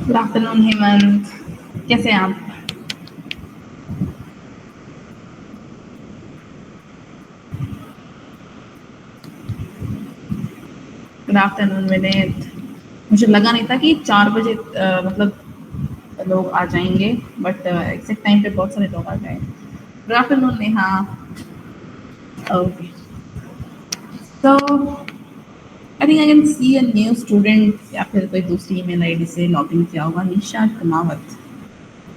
Good afternoon Hemant, कैसे हैं आप? Good afternoon Vineet. मुझे लगा नहीं था कि 4 बजे मतलब लोग आ जाएंगे, बट एग्जैक्ट टाइम पे बहुत सारे लोग आ गए। Good afternoon Neha. ओके, तो I think I can see a new student, या फिर कोई दूसरी ईमेल आईडी से लॉग इन किया होगा, निशा कुमावत,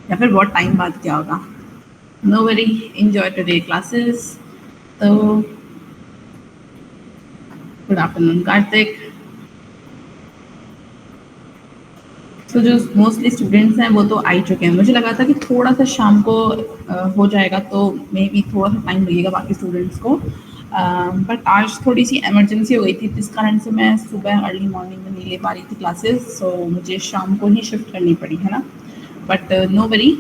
या फिर बहुत टाइम बाद किया होगा। Know very, enjoy today classes. तो गुड आफ्टरनून कार्तिक। तो जो मोस्टली स्टूडेंट्स हैं वो तो आ ही चुके हैं। मुझे लगा था कि थोड़ा सा शाम को हो जाएगा, तो मे बी थोड़ा सा टाइम लगेगा बाकी स्टूडेंट्स को, बट आज थोड़ी सी इमरजेंसी हो गई थी, जिस कारण से मैं सुबह अर्ली मॉर्निंग में नहीं ले पा रही थी क्लासेस, सो मुझे शाम को ही शिफ्ट करनी पड़ी, है ना। बट नो वरी,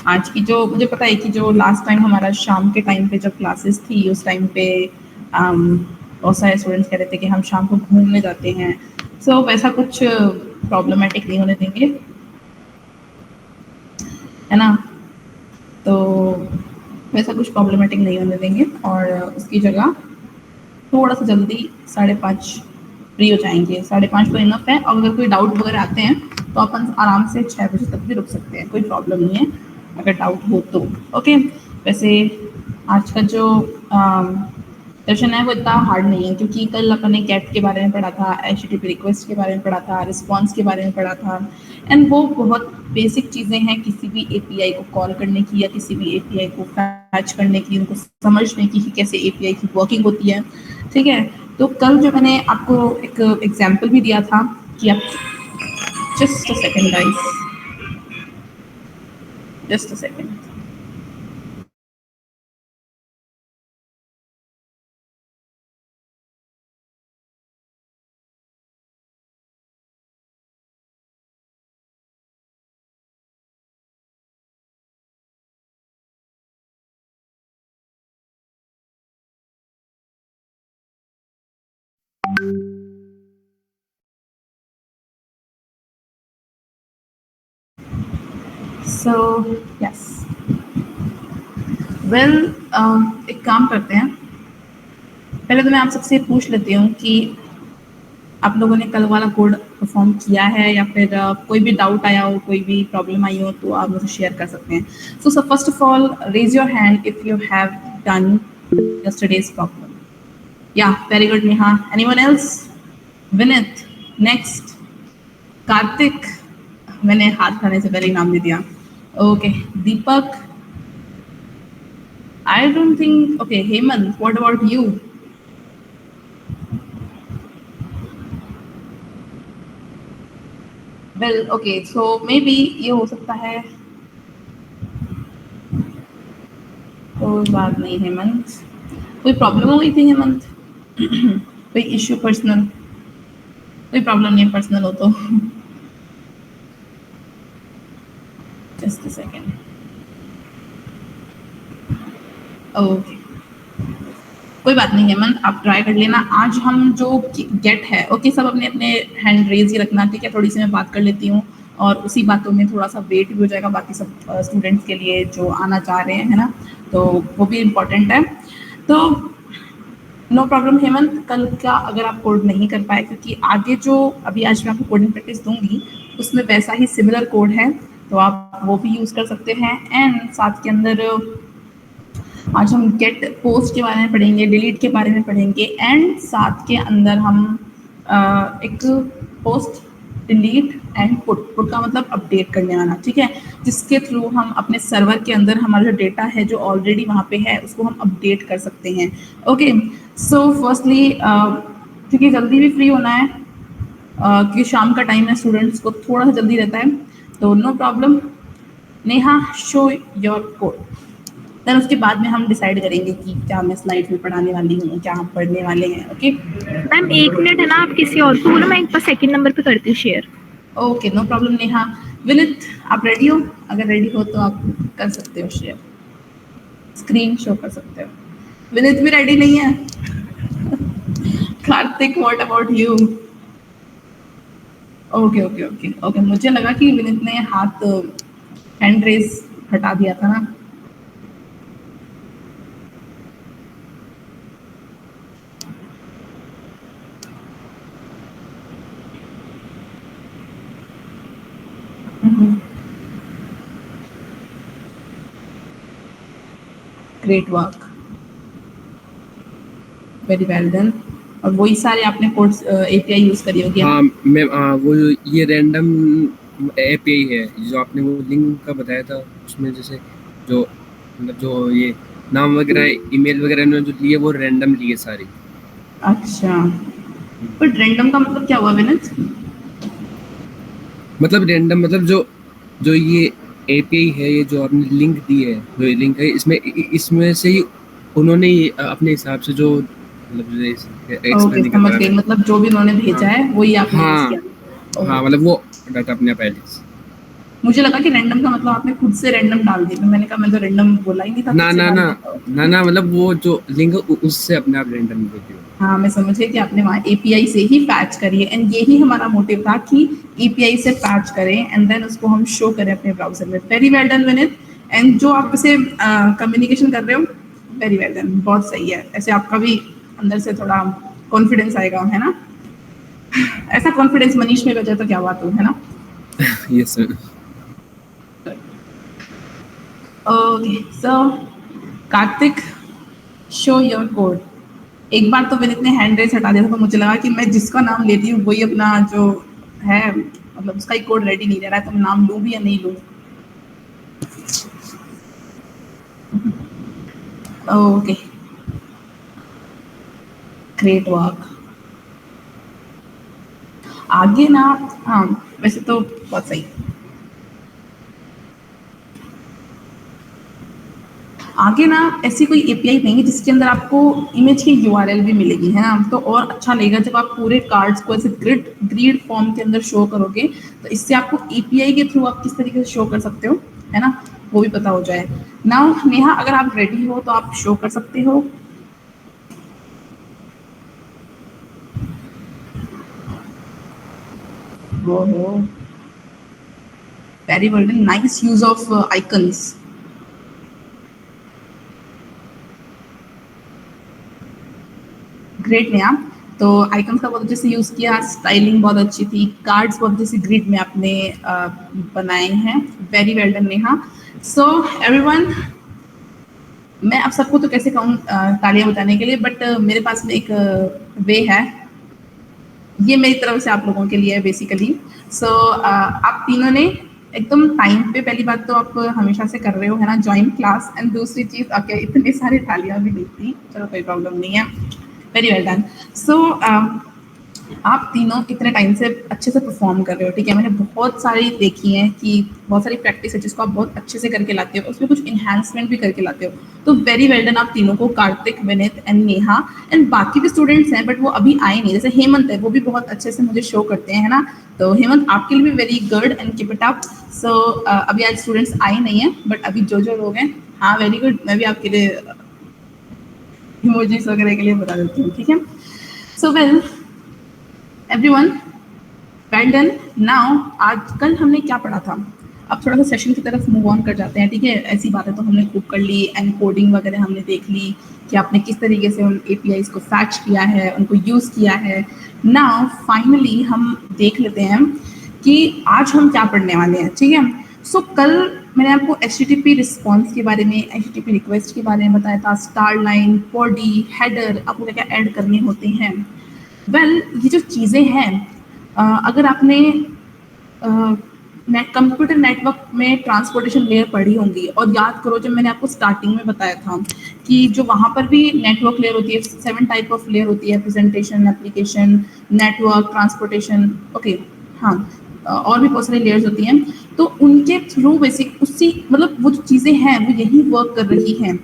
आज की जो मुझे पता है कि जो लास्ट टाइम हमारा शाम के टाइम पे जब क्लासेस थी, उस टाइम पे बहुत सारे स्टूडेंट्स कह रहे थे कि हम शाम को घूमने जाते हैं। सो वैसा कुछ प्रॉब्लमेटिक नहीं होने देंगे, है ना। तो वैसा कुछ प्रॉब्लमेटिक नहीं होने देंगे, और उसकी जगह थोड़ा सा जल्दी 5:30 फ्री हो जाएंगे। 5:30 तो इनफ है, और अगर कोई डाउट वगैरह आते हैं तो अपन आराम से 6 बजे तक भी रुक सकते हैं, कोई प्रॉब्लम नहीं है अगर डाउट हो तो। ओके, वैसे आज का जो सेशन है वो इतना हार्ड नहीं है, क्योंकि कल अपन ने गेट के बारे में पढ़ा था, HTTP रिक्वेस्ट के बारे में पढ़ा था, रिस्पॉन्स के बारे में पढ़ा था, एंड वो बहुत बेसिक चीज़ें हैं किसी भी API को कॉल करने की, या किसी भी API को फैच करने की, उनको समझने की कि कैसे API की वर्किंग होती है। ठीक है, तो कल जो मैंने आपको एक एग्जाम्पल भी दिया था कि आप just a second guys, just a second. So yes, well, एक काम करते हैं, पहले तो मैं आप सबसे पूछ लेती हूँ कि आप लोगों ने कल वाला कोड परफॉर्म किया है, या फिर कोई भी डाउट आया हो, कोई भी प्रॉब्लम आई हो, तो आप मुझे शेयर कर सकते हैं। So first of all, raise your hand if you have done yesterday's problem. Yeah, very good, Neha. Anyone else? Vinith, next. Karthik, मैंने हाथ उठाने से पहले ही नाम दे दिया। Okay, Deepak, I don't think. Okay, Hemant, what about you? Well, okay, so may be ये हो सकता है, कोई बात नहीं हेमंत। कोई प्रॉब्लम हो गई थी हेमंत? कोई इश्यू पर्सनल? कोई प्रॉब्लम नहीं है पर्सनल हो तो। Just a second. ओके, कोई बात नहीं हेमंत, आप ट्राई कर लेना। आज हम जो गेट है, ओके, सब अपने अपने हैंड रेज ही रखना, ठीक है। थोड़ी सी मैं बात कर लेती हूँ, और उसी बातों में थोड़ा सा वेट भी हो जाएगा बाकी सब स्टूडेंट्स के लिए जो आना चाह रहे हैं, है ना। तो वो भी इम्पोर्टेंट है। तो नो प्रॉब्लम हेमंत, कल का अगर आप कोड नहीं कर पाए, क्योंकि आगे जो अभी आज मैं आपको कोडिंग प्रैक्टिस दूंगी उसमें वैसा ही सिमिलर कोड है, तो आप वो भी यूज़ कर सकते हैं। एंड साथ के अंदर आज हम गेट पोस्ट के बारे में पढ़ेंगे, डिलीट के बारे में पढ़ेंगे, एंड साथ के अंदर हम एक post, delete and put. Put का मतलब अपडेट करने वाला, ठीक है, जिसके थ्रू हम अपने सर्वर के अंदर हमारा जो डेटा है जो ऑलरेडी वहाँ पे है उसको हम अपडेट कर सकते हैं। ओके, सो फर्स्टली क्योंकि जल्दी भी फ्री होना है, क्योंकि शाम का टाइम है, स्टूडेंट्स को थोड़ा सा जल्दी रहता है, तो no problem. Neha, show your code, then उसके बाद में हम डिसाइड करेंगे कि क्या मैं स्लाइड में पढ़ाने वाली हूँ, क्या हम पढ़ने वाले हैं। ओके मैम 1 मिनट है ना, आप किसी और को बोलो, मैं एक बार सेकंड नंबर पे करती हूँ share. Okay, no problem Neha. Vinit, आप रेडी हो? अगर रेडी हो तो आप कर सकते हो शेयर, स्क्रीन शो कर सकते हो। विनित भी रेडी नहीं है। Kartik, what about you? Okay okay okay okay, मुझे लगा कि विनीत ने हाथ हैंड रेज हटा दिया था ना। Great work, very well done. और वही सारे आपने कोड्स एपीआई यूज करी होगी। हाँ मैं वो ये रैंडम एपीआई है जो आपने वो लिंक का बताया था, उसमें जैसे जो मतलब जो ये नाम वगैरह ईमेल वगैरह ने जो लिए वो रैंडम लिए सारी। अच्छा, बट रैंडम का मतलब क्या हुआ विनीत? मतलब रैंडम मतलब जो जो ये एपीआई है, ये जो आपने लिंक दी है, जो ये लिंक है इसमें इसमें से ही उन्होंने अपने हिसाब से जो मतलब ओके एक्सप्लेन नहीं कर समझ पा गई, रहा मतलब जो भी उन्होंने भेजा मैं। है वही आपने यूज हाँ किया। हाँ, मतलब वो डाटा अपने पहले से। मुझे लगा कि रैंडम का मतलब आपने खुद से रैंडम डाल दिया, मैंने कहा मैं तो रैंडम बोला ही नहीं था, खुद ना से ना डाल ना दिया। ना मतलब वो जो लिंक उससे अपने आप रैंडम देती हो। हाँ मैं समझ गई कि आपने वहाँ एपीआई से ही पैच करी है, एंड यही हमारा मोटिव था कि एपीआई से पैच करें एंड देन उसको हम शो करें अपने ब्राउजर में। Very well done Vineet. And जो आप इसे कम्युनिकेशन कर रहे हो, वेरी वेल डन, बहुत सही है। ऐसे आपका भी अंदर से थोड़ा कॉन्फिडेंस आएगा, है ना? ऐसा कॉन्फिडेंस मनीष में बचा तो क्या बात हो, है ना? Yes sir. Okay so Kartik, show your code. एक बार तो विनीत ने हैंड रेस हटा दिया था, तो मुझे लगा कि मैं जिसका नाम लेती हूँ वही अपना जो है मतलब उसका ही कोड रेडी नहीं दे रहा है, तो मैं नाम लूँ भी या नहीं लूँ। Okay, great work. आगे ना, हाँ वैसे तो बहुत सही। आगे ना ऐसी कोई एपीआई नहीं है जिसके अंदर आपको इमेज की यूआरएल भी मिलेगी, है ना? तो और अच्छा लगेगा जब आप पूरे कार्ड्स को ऐसे ग्रिड फॉर्म के अंदर शो करोगे, तो इससे आपको एपीआई के थ्रू आप किस तरीके से शो कर सकते हो, है ना, वो भी पता हो जाए। नाउ नेहा, अगर आप रेडी हो तो आप शो कर सकते हो। वो very well done, nice use of icons. Great Neha. तो आइकन्स का बहुत अच्छे से यूज़ किया, स्टाइलिंग बहुत अच्छी थी, कार्ड्स बहुत अच्छे से ग्रिड में आपने बनाए हैं। Very well done Neha. So everyone, मैं आप सबको तो कैसे कहूँ तालियां बजाने के लिए, बट मेरे पास में एक वे है, ये मेरी तरफ से आप लोगों के लिए है बेसिकली। सो आप तीनों ने एकदम टाइम पे, पहली बात तो आप हमेशा से कर रहे हो, है ना, ज्वाइन क्लास, एंड दूसरी चीज़ ओके इतनी सारी तालियां भी नहीं थी, चलो कोई प्रॉब्लम नहीं है। Very well done. सो आप तीनों इतने टाइम से अच्छे से परफॉर्म कर रहे हो, ठीक है? मैंने बहुत सारी देखी हैं कि बहुत सारी प्रैक्टिस है जिसको आप बहुत अच्छे से करके लाते हो, उसमें कुछ इन्हांसमेंट भी करके लाते हो। तो वेरी वेल डन आप तीनों को, कार्तिक, विनीत एंड नेहा। एंड बाकी भी स्टूडेंट्स हैं बट वो अभी आए नहीं, जैसे हेमंत है, वो भी बहुत अच्छे से मुझे शो करते हैं, है ना? तो हेमंत आपके लिए भी very good and keep it up. So अभी आज स्टूडेंट्स आए नहीं हैं बट अभी जो जो लोग हैं, हाँ वेरी गुड, मैं भी आपके लिए इमोजीज वगैरह के लिए बता देती हूँ, ठीक है? So well everyone, well done. Now आज कल हमने क्या पढ़ा था, अब थोड़ा सा सेशन की तरफ मूव ऑन कर जाते हैं, ठीक है? ऐसी बातें तो हमने खूब कर ली, एनकोडिंग वगैरह हमने देख ली कि आपने किस तरीके से उन एपीआईज को फैच किया है, उनको यूज़ किया है। नाउ फाइनली हम देख लेते हैं कि आज हम क्या पढ़ने वाले हैं, ठीक है? सो कल मैंने आपको HTTP रिस्पॉन्स के बारे में, HTTP रिक्वेस्ट के बारे में बताया था, स्टार लाइन, बॉडी, हेडर, आपको क्या क्या ऐड करने होते हैं। वेल ये जो चीज़ें हैं, अगर आपने कंप्यूटर नेटवर्क में ट्रांसपोर्टेशन लेयर पढ़ी होंगी, और याद करो जब मैंने आपको स्टार्टिंग में बताया था कि जो वहाँ पर भी नेटवर्क लेयर होती है, 7 टाइप ऑफ लेयर होती है, presentation, application, network, transportation, okay, हाँ, और भी बहुत सारी लेयर्स होती हैं। तो उनके थ्रू बेसिक उसी मतलब वो जो चीज़ें हैं वो यही वर्क कर रही हैं।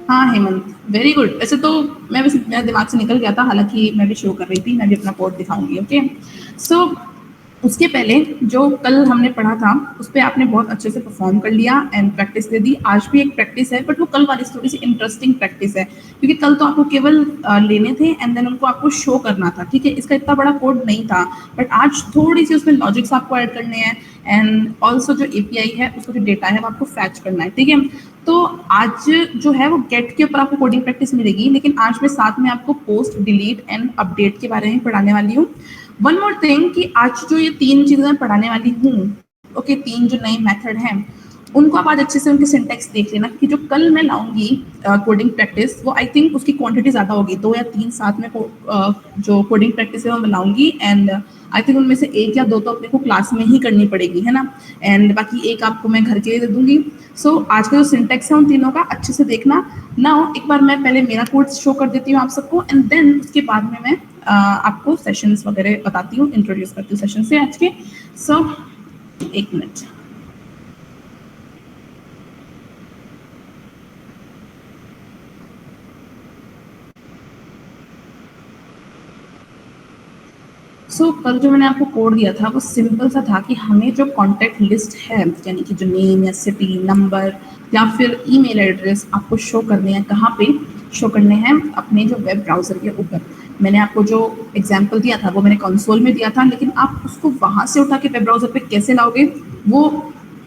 हाँ हेमंत, वेरी गुड। वैसे तो मैं वैसे मेरा दिमाग से निकल गया था, हालांकि मैं भी शो कर रही थी, मैं भी अपना कोड दिखाऊंगी, ओके? सो उसके पहले जो कल हमने पढ़ा था उस पर आपने बहुत अच्छे से परफॉर्म कर लिया एंड प्रैक्टिस दे दी। आज भी एक प्रैक्टिस है बट वो कल वाली थोड़ी सी इंटरेस्टिंग प्रैक्टिस है, क्योंकि कल तो आपको केवल लेने थे एंड देन उनको आपको शो करना था, ठीक है। इसका इतना बड़ा कोड नहीं था, बट आज थोड़ी सी उसमें लॉजिक्स आपको ऐड करने हैं एंड ऑल्सो जो एपीआई है उसका जो डेटा है वो आपको फैच करना है, ठीक है। तो आज जो है वो गेट के ऊपर आपको कोडिंग प्रैक्टिस मिलेगी, लेकिन आज मैं साथ में आपको पोस्ट, डिलीट एंड अपडेट के बारे में पढ़ाने वाली हूँ। वन मोर थिंग कि आज जो ये 3 चीजें मैं पढ़ाने वाली हूँ, ओके, 3 जो नए मेथड हैं उनको आप आज अच्छे से उनके सिंटेक्स देख लेना, कि जो कल मैं लाऊंगी कोडिंग प्रैक्टिस वो आई थिंक उसकी क्वांटिटी ज़्यादा होगी, 2 या 3 साथ में जो कोडिंग प्रैक्टिस है वो मैं लाऊंगी एंड आई थिंक उनमें से 1 या 2 तो अपने को क्लास में ही करनी पड़ेगी, है ना, एंड बाकी 1 आपको मैं घर के लिए दे दूंगी। सो आज का जो सिंटेक्स है उन तीनों का अच्छे से देखना। नाउ एक बार मैं पहले मेरा कोड शो कर देती हूँ आप सबको एंड देन उसके बाद में मैं आपको सेशंस वगैरह बताती हूँ, इंट्रोड्यूस करती हूँ सेशन से आज के। सो 1 मिनट। कल जो मैंने आपको कोड दिया था वो सिंपल सा था कि हमें जो कॉन्टैक्ट लिस्ट है, यानी कि जो नेम या सिटी, नंबर या फिर ईमेल एड्रेस आपको शो करने हैं, कहाँ पे शो करने हैं, अपने जो वेब ब्राउज़र के ऊपर। मैंने आपको जो एग्जाम्पल दिया था वो मैंने कंसोल में दिया था, लेकिन आप उसको वहाँ से उठा के वेब ब्राउज़र पे कैसे लाओगे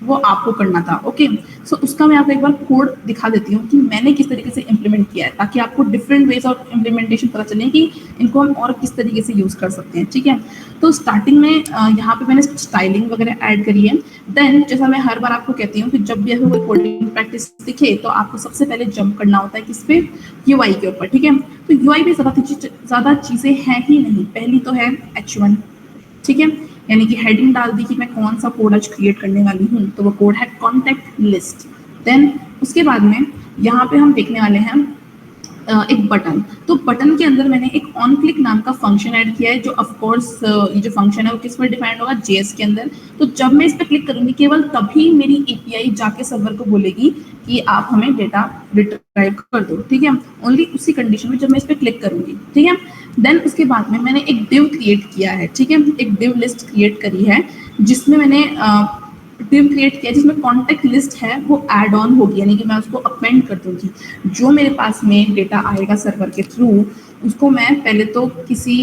वो आपको करना था, ओके। सो उसका मैं आपको एक बार कोड दिखा देती हूँ कि मैंने किस तरीके से इम्प्लीमेंट किया है, ताकि आपको डिफरेंट वेज ऑफ इम्प्लीमेंटेशन पता चले कि इनको हम और किस तरीके से यूज़ कर सकते हैं, ठीक है। तो स्टार्टिंग में यहाँ पे मैंने स्टाइलिंग वगैरह ऐड करी है। देन जैसा मैं हर बार आपको कहती हूँ कि जब भी आपको कोई कोडिंग प्रैक्टिस दिखे तो आपको सबसे पहले जंप करना होता है किस पे, यूआई के ऊपर, ठीक है। तो यूआई पे ज़्यादा चीज़ें हैं ही नहीं। पहली तो है H1, ठीक है, यानी कि हेडिंग डाल दी कि मैं कौन सा कोड आज क्रिएट करने वाली हूँ, तो वो कोड है कॉन्टैक्ट लिस्ट। देन उसके बाद में यहाँ पे हम देखने वाले हैं एक बटन। तो बटन के अंदर मैंने एक ऑन क्लिक नाम का फंक्शन ऐड किया है, जो ऑफ कोर्स ये जो फंक्शन है वो किस में डिफाइंड होगा, जेएस के अंदर। तो जब मैं इस पर क्लिक करूंगी केवल तभी मेरी एपीआई जाके सर्वर को बोलेगी कि आप हमें डेटा रिट्राइव कर दो, ठीक है। ओनली उसी कंडीशन में जब मैं इस पर क्लिक करूंगी, ठीक है। देन उसके बाद में मैंने एक डिव क्रिएट किया है, ठीक है, एक डिव लिस्ट क्रिएट करी है जिसमें मैंने डिव क्रिएट किया जिसमें कॉन्टैक्ट लिस्ट है वो ऐड ऑन होगी, यानी कि मैं उसको अपेंड कर दूंगी। जो मेरे पास में डेटा आएगा सर्वर के थ्रू उसको मैं पहले तो किसी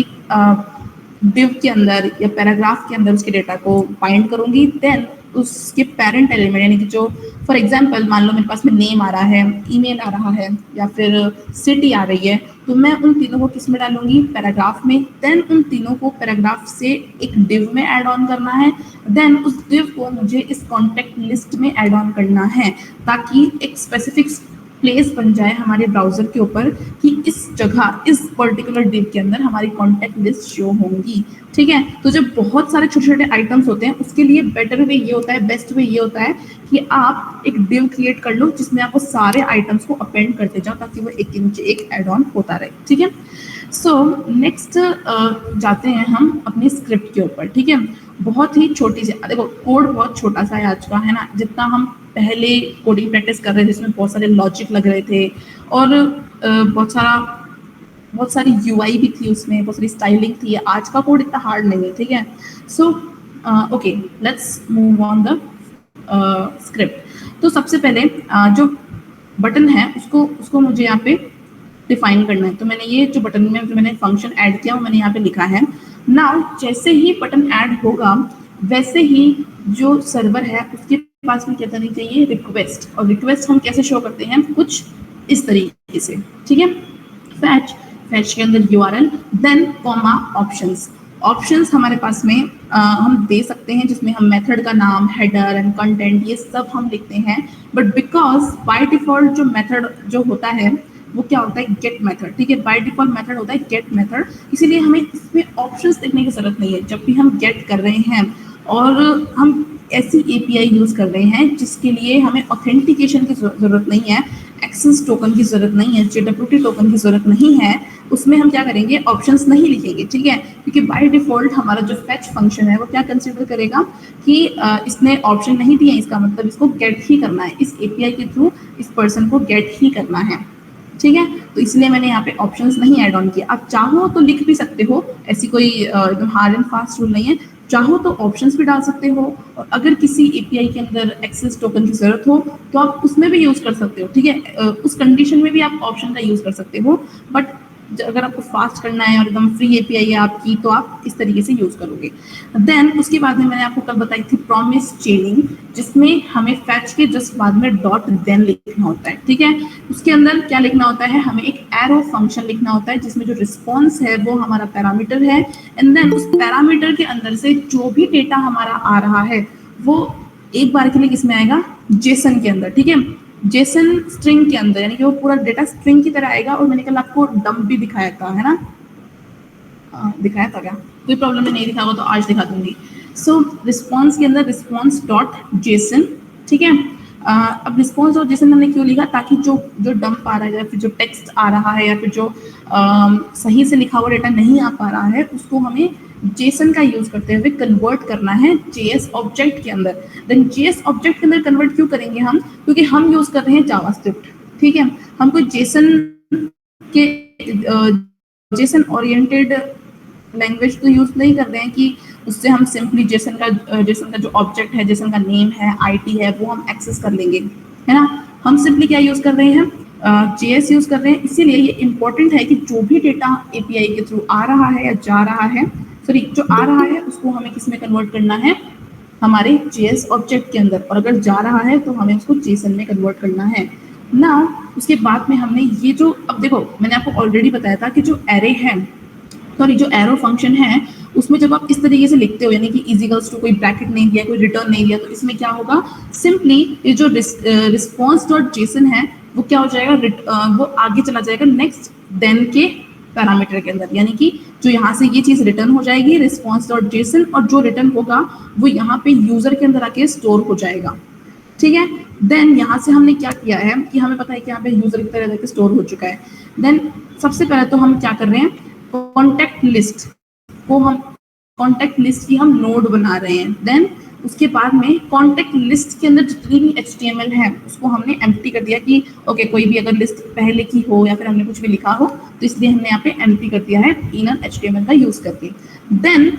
डिव के अंदर या पैराग्राफ के अंदर उसके डेटा को बाइंड करूंगी। देन उसके पेरेंट एलिमेंट, यानी कि जो फॉर एग्जांपल मान लो मेरे पास में नेम आ रहा है, ईमेल आ रहा है या फिर सिटी आ रही है, तो मैं उन तीनों को किस में डालूंगी, पैराग्राफ में। देन उन तीनों को पैराग्राफ से एक डिव में ऐड ऑन करना है। देन उस डिव को मुझे इस कॉन्टैक्ट लिस्ट में ऐड ऑन करना है, ताकि एक स्पेसिफिक प्लेस बन जाए हमारे ब्राउजर के ऊपर कि इस जगह, इस पर्टिकुलर डिव के अंदर हमारी कॉन्टैक्ट लिस्ट शो होंगी, ठीक है। तो जब बहुत सारे छोटे छोटे आइटम्स होते हैं उसके लिए बेटर वे ये होता है, बेस्ट वे ये होता है कि आप एक डिव क्रिएट कर लो जिसमें आप वो सारे आइटम्स को अपेंड करते जाओ, ताकि वो एक के नीचे एक ऐड ऑन होता रहे, ठीक है। सो नेक्स्ट जाते हैं हम अपनी स्क्रिप्ट के ऊपर, ठीक है। बहुत ही छोटी सी, देखो कोड बहुत छोटा सा है आज का, है ना। जितना हम पहले कोडिंग प्रैक्टिस कर रहे थे जिसमें बहुत सारे लॉजिक लग रहे थे और बहुत सारी यूआई भी थी, उसमें बहुत सारी स्टाइलिंग थी। आज का कोड इतना हार्ड नहीं है, ठीक है। So okay, let's move on the script. तो सबसे पहले जो बटन है उसको मुझे यहाँ पे डिफाइन करना है। तो मैंने ये जो बटन में जो मैंने फंक्शन ऐड किया वो मैंने यहाँ पे लिखा है। नाउ जैसे ही बटन ऐड होगा वैसे ही जो सर्वर है उसके पास में क्या करनी चाहिए, रिक्वेस्ट। और रिक्वेस्ट हम कैसे शो करते हैं, कुछ इस तरीके से, ठीक है। फैच के अंदर URL, then comma options. Options हमारे पास में हम दे सकते हैं जिसमें हम मेथड का नाम, हेडर एंड कंटेंट ये सब हम लिखते हैं। बट बिकॉज बाय डिफॉल्ट जो मेथड जो होता है वो क्या होता है, गेट मेथड, ठीक है। बाय डिफॉल्ट मेथड होता है गेट मेथड, इसीलिए हमें इसमें ऑप्शंस देखने की जरूरत नहीं है। जब भी हम गेट कर रहे हैं और हम ऐसी एपीआई यूज कर रहे हैं जिसके लिए हमें ऑथेंटिकेशन की जरूरत नहीं है, एक्सेस टोकन की जरूरत नहीं है, जेडब्ल्यूटी टोकन की जरूरत नहीं है, उसमें हम क्या करेंगे, ऑप्शंस नहीं लिखेंगे, ठीक है। क्योंकि बाय डिफॉल्ट हमारा जो फैच फंक्शन है वो क्या कंसीडर करेगा कि इसने ऑप्शन नहीं दिए, इसका मतलब इसको गेट ही करना है, इस एपीआई के थ्रू इस पर्सन को गेट ही करना है, ठीक है। तो इसलिए मैंने यहाँ पे ऑप्शंस नहीं ऐड ऑन किया। आप चाहो तो लिख भी सकते हो, ऐसी कोई एकदम हार्ड एंड फास्ट रूल नहीं है। चाहो तो ऑप्शंस भी डाल सकते हो, और अगर किसी एपीआई के अंदर एक्सेस टोकन की जरूरत हो तो आप उसमें भी यूज कर सकते हो, ठीक है। उस कंडीशन में भी आप ऑप्शन का यूज कर सकते हो, बट अगर आपको फास्ट करना है और एकदम फ्री एपीआई है आपकी तो आप इस तरीके से यूज करोगे। देन उसके बाद में मैंने आपको कल बताई थी प्रॉमिस चेनिंग, जिसमें हमें फैच के जस्ट बाद में डॉट देन लिखना होता है, ठीक है। उसके अंदर क्या लिखना होता है, हमें एक एरो फंक्शन लिखना होता है जिसमें जो रिस्पॉन्स है वो हमारा पैरामीटर है, एंड देन उस पैरामीटर के अंदर से जो भी डेटा हमारा आ रहा है वो एक बार के लिए किसमें आएगा, जेसन के अंदर, ठीक है। जेसन स्ट्रिंग के अंदर, यानी कि वो पूरा डेटा स्ट्रिंग की तरह आएगा। और मैंने कल आपको डंप भी दिखाया था, है ना, दिखाया था क्या, कोई प्रॉब्लम नहीं दिखा होगा तो आज दिखा दूंगी। सो रिस्पॉन्स के अंदर रिस्पॉन्स डॉट जेसन, ठीक है। अब रिस्पॉन्स डॉट जेसन हमने क्यों लिखा, ताकि जो डंप आ रहा है या फिर जो टेक्स्ट आ रहा है या फिर जो सही से लिखा हुआ डेटा नहीं आ पा रहा है उसको हमें जेसन का यूज करते हुए कन्वर्ट करना है जेएस ऑब्जेक्ट के अंदर। देन जेएस ऑब्जेक्ट के अंदर कन्वर्ट क्यों करेंगे हम, क्योंकि हम यूज कर रहे हैं जावास्क्रिप्ट, ठीक है। हम कोई जेसन के जेसन ओरिएंटेड लैंग्वेज तो यूज नहीं कर रहे हैं कि उससे हम सिंपली जेसन का जो ऑब्जेक्ट है, जेसन का नेम है, आईटी है, वो हम एक्सेस कर लेंगे, है ना। हम सिंपली क्या यूज कर रहे हैं, जेएस यूज कर रहे हैं। इसीलिए ये इंपॉर्टेंट है कि जो भी डेटा एपीआई के थ्रू आ रहा है या जा रहा है, सॉरी जो आ रहा है उसको हमें किस में कन्वर्ट करना है, हमारे जेएस ऑब्जेक्ट के अंदर, और अगर जा रहा है तो हमें उसको जेसन में कन्वर्ट करना है ना। उसके बाद में हमने ये जो, अब देखो मैंने आपको ऑलरेडी बताया था कि जो एरे है, सॉरी जो एरो फंक्शन है, उसमें जब आप इस तरीके से लिखते हो, यानी कि इजिकल्स टू कोई ब्रैकेट नहीं दिया, कोई रिटर्न नहीं दिया, तो इसमें क्या होगा, सिंपली ये जो रिस्पॉन्स डॉट जेसन है वो क्या हो जाएगा, वो आगे चला जाएगा नेक्स्ट देन के पैरामीटर के अंदर, यानी कि जो यहाँ से ये चीज रिटर्न हो जाएगी रिस्पॉन्स डॉट जेसन, और जो रिटर्न होगा वो यहाँ पे यूजर के अंदर आके स्टोर हो जाएगा, ठीक है। देन यहाँ से हमने क्या किया है कि हमें पता है कि यहाँ पे यूजर की तरह जाके स्टोर हो चुका है। देन सबसे पहले तो हम क्या कर रहे हैं, कॉन्टेक्ट लिस्ट को हम, कॉन्टेक्ट लिस्ट की हम नोड बना रहे हैं। देन उसके बाद में कॉन्टेक्ट लिस्ट के अंदर जितनी भी HTML है उसको हमने एम्प्टी कर दिया कि ओके कोई भी अगर लिस्ट पहले की हो या फिर हमने कुछ भी लिखा हो तो इसलिए हमने यहाँ पे एम्प्टी कर दिया है इनर HTML का यूज करके। देन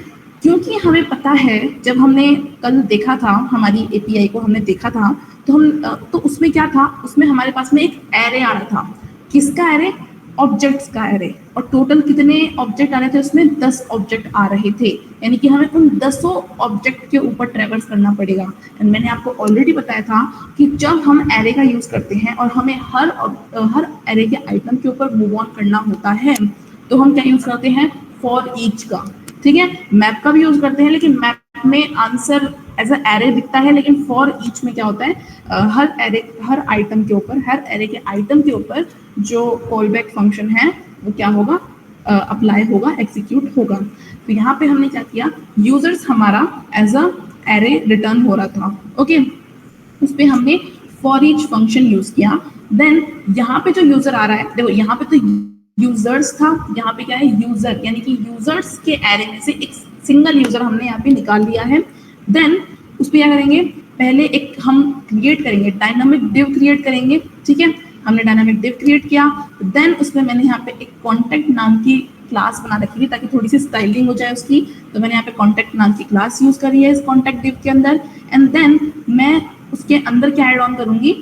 क्योंकि हमें पता है, जब हमने कल देखा था हमारी API को हमने देखा था तो उसमें क्या था, उसमें हमारे पास में एक एरे आ रहा था, किसका एरे, ऑब्जेक्ट्स का एरे, और टोटल कितने ऑब्जेक्ट आ रहे थे उसमें 10 ऑब्जेक्ट आ रहे थे, यानी कि हमें उन 10 ऑब्जेक्ट के ऊपर ट्रैवर्स करना पड़ेगा। एंड मैंने आपको ऑलरेडी बताया था कि जब हम एरे का यूज करते हैं और हमें हर एरे के आइटम के ऊपर मूव ऑन करना होता है तो हम क्या यूज करते हैं, फॉर ईच का, ठीक है। मैप का भी यूज करते हैं लेकिन मैप में आंसर एज अ एरे दिखता है, लेकिन फॉर ईच में क्या होता है, हर आइटम के ऊपर, हर एरे के आइटम के ऊपर जो कॉल बैक फंक्शन है वो क्या होगा, अप्लाई होगा, एग्जीक्यूट होगा। तो यहाँ पे हमने क्या किया, यूजर्स हमारा एज अ एरे रिटर्न हो रहा था, ओके, उस पर हमने फॉर ईच फंक्शन यूज किया। देन यहाँ पे जो यूजर आ रहा है, देखो यहाँ पे तो यूजर्स था, यहाँ पे क्या है, यूजर, यानी कि यूजर्स के एरे में से एक सिंगल यूजर हमने यहाँ पे निकाल लिया है। देन उस पर क्या करेंगे, पहले एक हम क्रिएट करेंगे, डायनामिक डिव क्रिएट करेंगे, ठीक है। हमने डायनामिक डिव क्रिएट किया, देन उसमें मैंने यहाँ पे एक कॉन्टेक्ट नाम की क्लास बना रखी थी ताकि थोड़ी सी स्टाइलिंग हो जाए उसकी, तो मैंने यहाँ पे कॉन्टेक्ट नाम की क्लास यूज करी है इस कॉन्टेक्ट डिव के अंदर। एंड देन मैं उसके अंदर क्या एड ऑन करूंगी,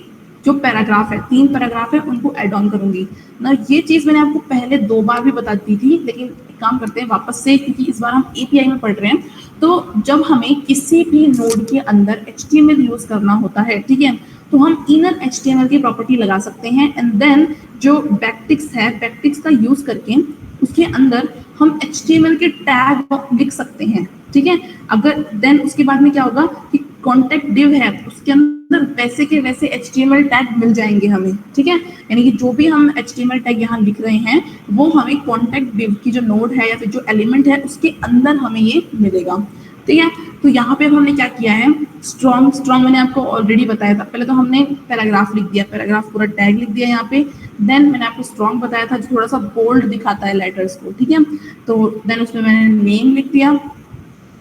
जो पैराग्राफ है, 3 पैराग्राफ है उनको ऐड ऑन करूंगी ना। ये चीज मैंने आपको पहले 2 बार भी बता दी थी, लेकिन एक काम करते हैं वापस से, क्योंकि इस बार हम API में पढ़ रहे हैं। तो जब हमें किसी भी नोड के अंदर HTML यूज करना होता है, ठीक है, तो हम इनर HTML की प्रॉपर्टी लगा सकते हैं। एंड देन जो बैकटिक्स है, बैकटिक्स का यूज करके उसके अंदर हम HTML के टैग लिख सकते हैं, ठीक है। अगर देन उसके बाद में क्या होगा कि कॉन्टेक्ट डिव है उसके अंदर वैसे के वैसे HTML टैग मिल जाएंगे हमें, ठीक है। यानी कि जो भी हम HTML टैग यहाँ लिख रहे हैं वो हमें कॉन्टेक्ट डिव की जो नोड है या फिर जो एलिमेंट है उसके अंदर हमें ये मिलेगा, ठीक है। तो यहाँ पे हमने क्या किया है, स्ट्रॉन्ग मैंने आपको ऑलरेडी बताया था, पहले तो हमने पैराग्राफ लिख दिया, पैराग्राफ पूरा टैग लिख दिया यहाँ पे। देन मैंने आपको स्ट्रॉन्ग बताया था जो थोड़ा सा बोल्ड दिखाता है लेटर्स को, ठीक है। तो देन उसमें मैंने नेम लिख दिया,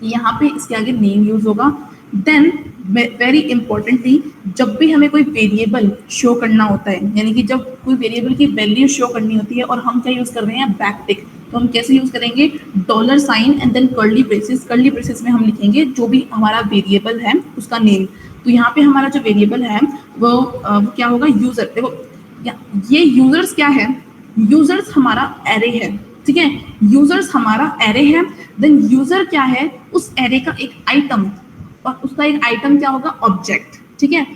यहाँ पे इसके आगे नेम यूज होगा। देन वेरी इंपॉर्टेंटली, जब भी हमें कोई वेरिएबल शो करना होता है, यानी कि जब कोई वेरिएबल की वैल्यू शो करनी होती है और हम क्या यूज कर रहे हैं, बैकटिक, तो हम कैसे यूज करेंगे, $साइन एंड देन कर्ली ब्रेसेस में हम लिखेंगे जो भी हमारा वेरिएबल है उसका नेम। तो यहाँ पे हमारा जो वेरिएबल है वो क्या होगा, यूजर। देखो ये यूजर्स क्या है, यूजर्स हमारा एरे है, ठीक है, यूजर्स हमारा एरे है। देन यूजर क्या है, उस एरे का एक आइटम, और उसका एक आइटम क्या होगा, ऑब्जेक्ट, ठीक है।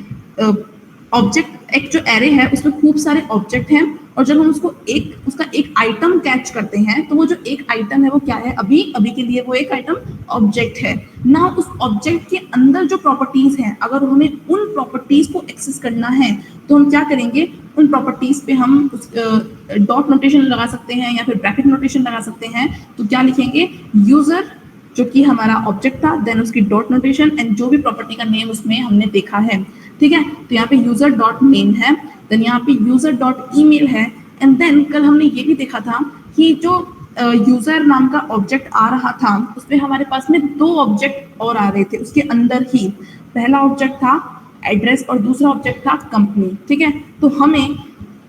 ऑब्जेक्ट एक जो एरे है उसमें खूब सारे ऑब्जेक्ट हैं, और जब हम उसका एक आइटम कैच करते हैं तो वो जो एक आइटम है वो क्या है, अभी के लिए वो एक आइटम ऑब्जेक्ट है ना। उस ऑब्जेक्ट के अंदर जो प्रॉपर्टीज हैं, अगर हमें उन प्रॉपर्टीज को एक्सेस करना है तो हम क्या करेंगे, उन प्रॉपर्टीज पे हम डॉट नोटेशन लगा सकते हैं या फिर ब्रैकेट नोटेशन लगा सकते हैं। तो क्या लिखेंगे, यूजर जो कि हमारा ऑब्जेक्ट था, देन उसकी डॉट नोटेशन एंड जो भी प्रॉपर्टी का नेम उसमें हमने देखा है, ठीक है। तो यहाँ पे यूजर डॉट नेम है, देन यहाँ पे यूजर डॉट ईमेल है, एंड देन कल हमने ये भी देखा था कि जो यूजर नाम का ऑब्जेक्ट आ रहा था उसमें हमारे पास में 2 ऑब्जेक्ट और आ रहे थे उसके अंदर ही। पहला ऑब्जेक्ट था एड्रेस और दूसरा ऑब्जेक्ट था कंपनी, ठीक है। तो हमें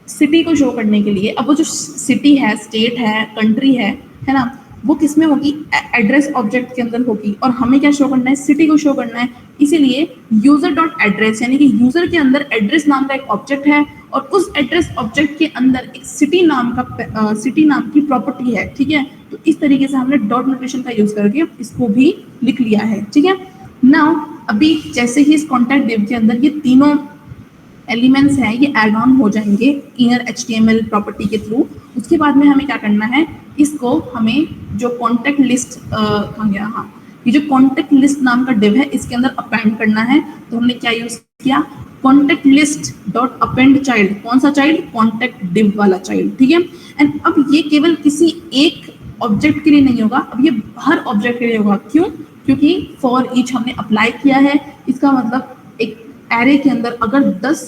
सिटी को शो करने के लिए, अब वो जो सिटी है, स्टेट है, कंट्री है ना, वो किस में होगी, एड्रेस ऑब्जेक्ट के अंदर होगी, और हमें क्या शो करना है, सिटी को शो करना है। इसीलिए यूजर डॉट एड्रेस, यानी कि यूजर के अंदर एड्रेस नाम का एक ऑब्जेक्ट है और उस एड्रेस ऑब्जेक्ट के अंदर एक सिटी नाम की प्रॉपर्टी है, ठीक है। तो इस तरीके से हमने डॉट नोटेशन का यूज करके इसको भी लिख लिया है, ठीक है। नाउ अभी जैसे ही इस कॉन्टैक्ट डिव के अंदर ये तीनों एलिमेंट्स हैं ये ऐड ऑन हो जाएंगे इनर HTML प्रॉपर्टी के थ्रू। उसके बाद में हमें क्या करना है, इसको हमें जो कॉन्टैक्ट लिस्ट ये जो कॉन्टैक्ट लिस्ट नाम का डिव है इसके अंदर अपेंड करना है। तो हमने क्या यूज किया, contact list dot append child. कौन सा चाइल्ड, कॉन्टैक्ट डिव वाला चाइल्ड, ठीक है। एंड अब ये केवल किसी एक ऑब्जेक्ट के लिए नहीं होगा, अब ये हर ऑब्जेक्ट के लिए होगा। क्यों, क्योंकि फॉर ईच हमने अप्लाई किया है। इसका मतलब एक एरे के अंदर अगर 10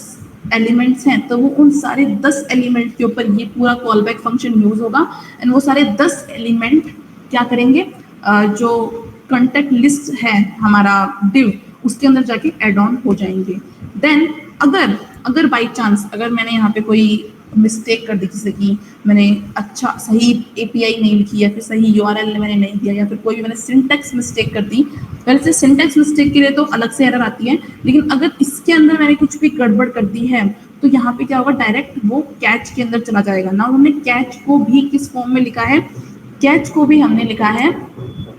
एलिमेंट्स हैं तो वो उन सारे 10 एलिमेंट के ऊपर ये पूरा कॉल बैक फंक्शन यूज होगा, एंड वो सारे 10 एलिमेंट क्या करेंगे, जो कॉन्टैक्ट लिस्ट है हमारा डिव उसके अंदर जाके एड ऑन हो जाएंगे। देन अगर बाई चांस अगर मैंने यहाँ पे कोई मिस्टेक कर दी, जैसे कि मैंने अच्छा सही API नहीं लिखी या फिर सही URL मैंने नहीं दिया या फिर कोई भी मैंने सिंटैक्स मिस्टेक कर दी, वैसे सिंटैक्स मिस्टेक के लिए तो अलग से एरर आती है, लेकिन अगर इसके अंदर मैंने कुछ भी गड़बड़ कर दी है तो यहाँ पे क्या होगा, डायरेक्ट वो कैच के अंदर चला जाएगा ना। हमने कैच को भी किस फॉर्म में लिखा है, कैच को भी हमने लिखा है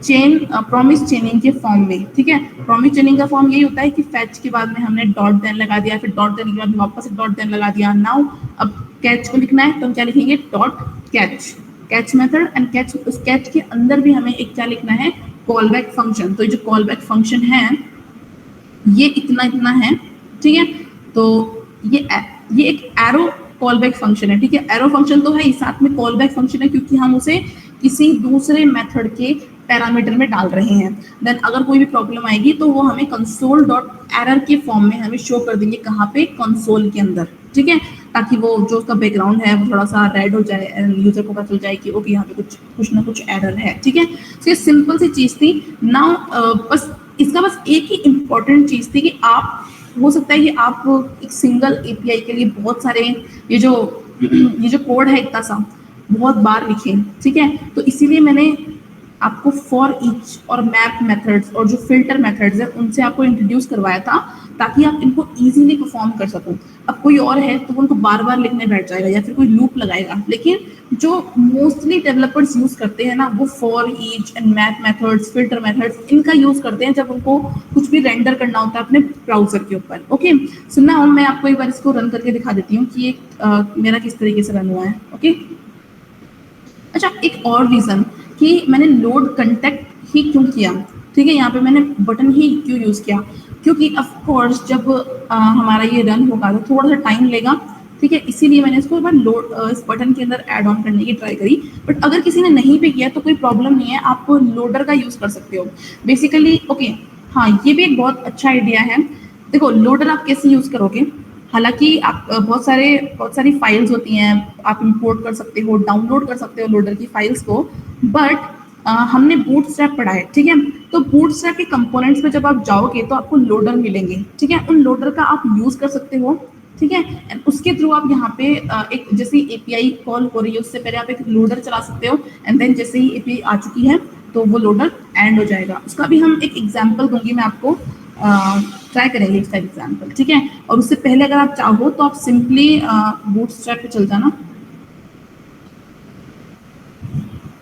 प्रॉमिस चेनिंग के फॉर्म में, ठीक है। प्रॉमिस चेनिंग का फॉर्म यही होता है कि फैच के बाद में हमने डॉट देन लगा दिया, फिर डॉट देन के बाद वापस डॉट देन लगा दिया। नाउ अब कैच को लिखना है तो हम क्या लिखेंगे, dot catch method, and catch, उस कैच के अंदर भी हमें एक क्या लिखना है, कॉल बैक फंक्शन। तो ये जो कॉल बैक फंक्शन है ये इतना है, ठीक है। तो ये एक एरो कॉल बैक फंक्शन है, ठीक है। एरो फंक्शन तो है ही, साथ में कॉल बैक फंक्शन है क्योंकि हम उसे किसी दूसरे मेथड के पैरामीटर में डाल रहे हैं। देन अगर कोई भी प्रॉब्लम आएगी तो वो हमें कंसोल डॉट एरर के फॉर्म में हमें शो कर देंगे, कहाँ पे, कंसोल के अंदर, ठीक है, ताकि वो जो उसका बैकग्राउंड है वो थोड़ा सा रेड हो जाए एंड यूजर को पता चल जाए कि ओके यहाँ पे कुछ ना कुछ एरर है, ठीक है। तो ये सिंपल सी चीज थी। नाउ बस इसका बस एक ही इम्पोर्टेंट चीज थी कि आप, हो सकता है कि आप एक सिंगल API के लिए बहुत सारे ये जो कोड है इतना सा बहुत बार लिखें, ठीक है। तो इसीलिए मैंने आपको फॉर ईच और मैप मेथड्स और जो फिल्टर मेथड्स है उनसे आपको इंट्रोड्यूस करवाया था ताकि आप इनको इजीली परफॉर्म कर सको। अब कोई और है तो उनको बार बार लिखने बैठ जाएगा या फिर कोई लूप लगाएगा, लेकिन जो मोस्टली डेवलपर्स यूज करते हैं ना वो for each and map methods, filter methods, इनका यूज करते हैं जब उनको कुछ भी रेंडर करना होता है अपने ब्राउजर के ऊपर। ओके, सो नाउ मैं आपको एक बार इसको रन करके दिखा देती हूँ कि मेरा किस तरीके से रन हुआ है। ओके, अच्छा, एक और रीजन कि मैंने लोड कॉन्टैक्ट ही क्यों किया, ठीक है, यहाँ पे मैंने बटन ही क्यों यूज किया, क्योंकि ऑफ कोर्स जब हमारा ये रन होगा तो थोड़ा सा टाइम लेगा, ठीक है, इसीलिए मैंने इसको एक बार इस बटन के अंदर ऐड ऑन करने की ट्राई करी। बट अगर किसी ने नहीं भी किया तो कोई प्रॉब्लम नहीं है, आप लोडर का यूज कर सकते हो बेसिकली। ओके, हाँ, ये भी एक बहुत अच्छा आइडिया है। देखो, लोडर आप कैसे यूज करोगे, हालांकि आप बहुत सारी फाइल्स होती हैं, आप इंपोर्ट कर सकते हो, डाउनलोड कर सकते हो लोडर की फाइल्स को, बट हमने बूटस्ट्रैप पढ़ा है, ठीक है। तो बूटस्ट्रैप के कंपोनेंट्स में जब आप जाओगे तो आपको लोडर मिलेंगे, ठीक है, उन लोडर का आप यूज कर सकते हो, ठीक है। एंड उसके थ्रू आप यहाँ पे एक जैसे एपीआई कॉल हो रही है उससे पहले आप एक लोडर चला सकते हो, एंड देन जैसे ही एपीआई आ चुकी है तो वो लोडर एंड हो जाएगा। उसका भी हम एक एग्जांपल दूंगी मैं आपको, ट्राई करेंगे इसका एग्जांपल, ठीक है। और उससे पहले अगर आप चाहो तो आप सिंपली बूटस्ट्रैप पे चल जाना,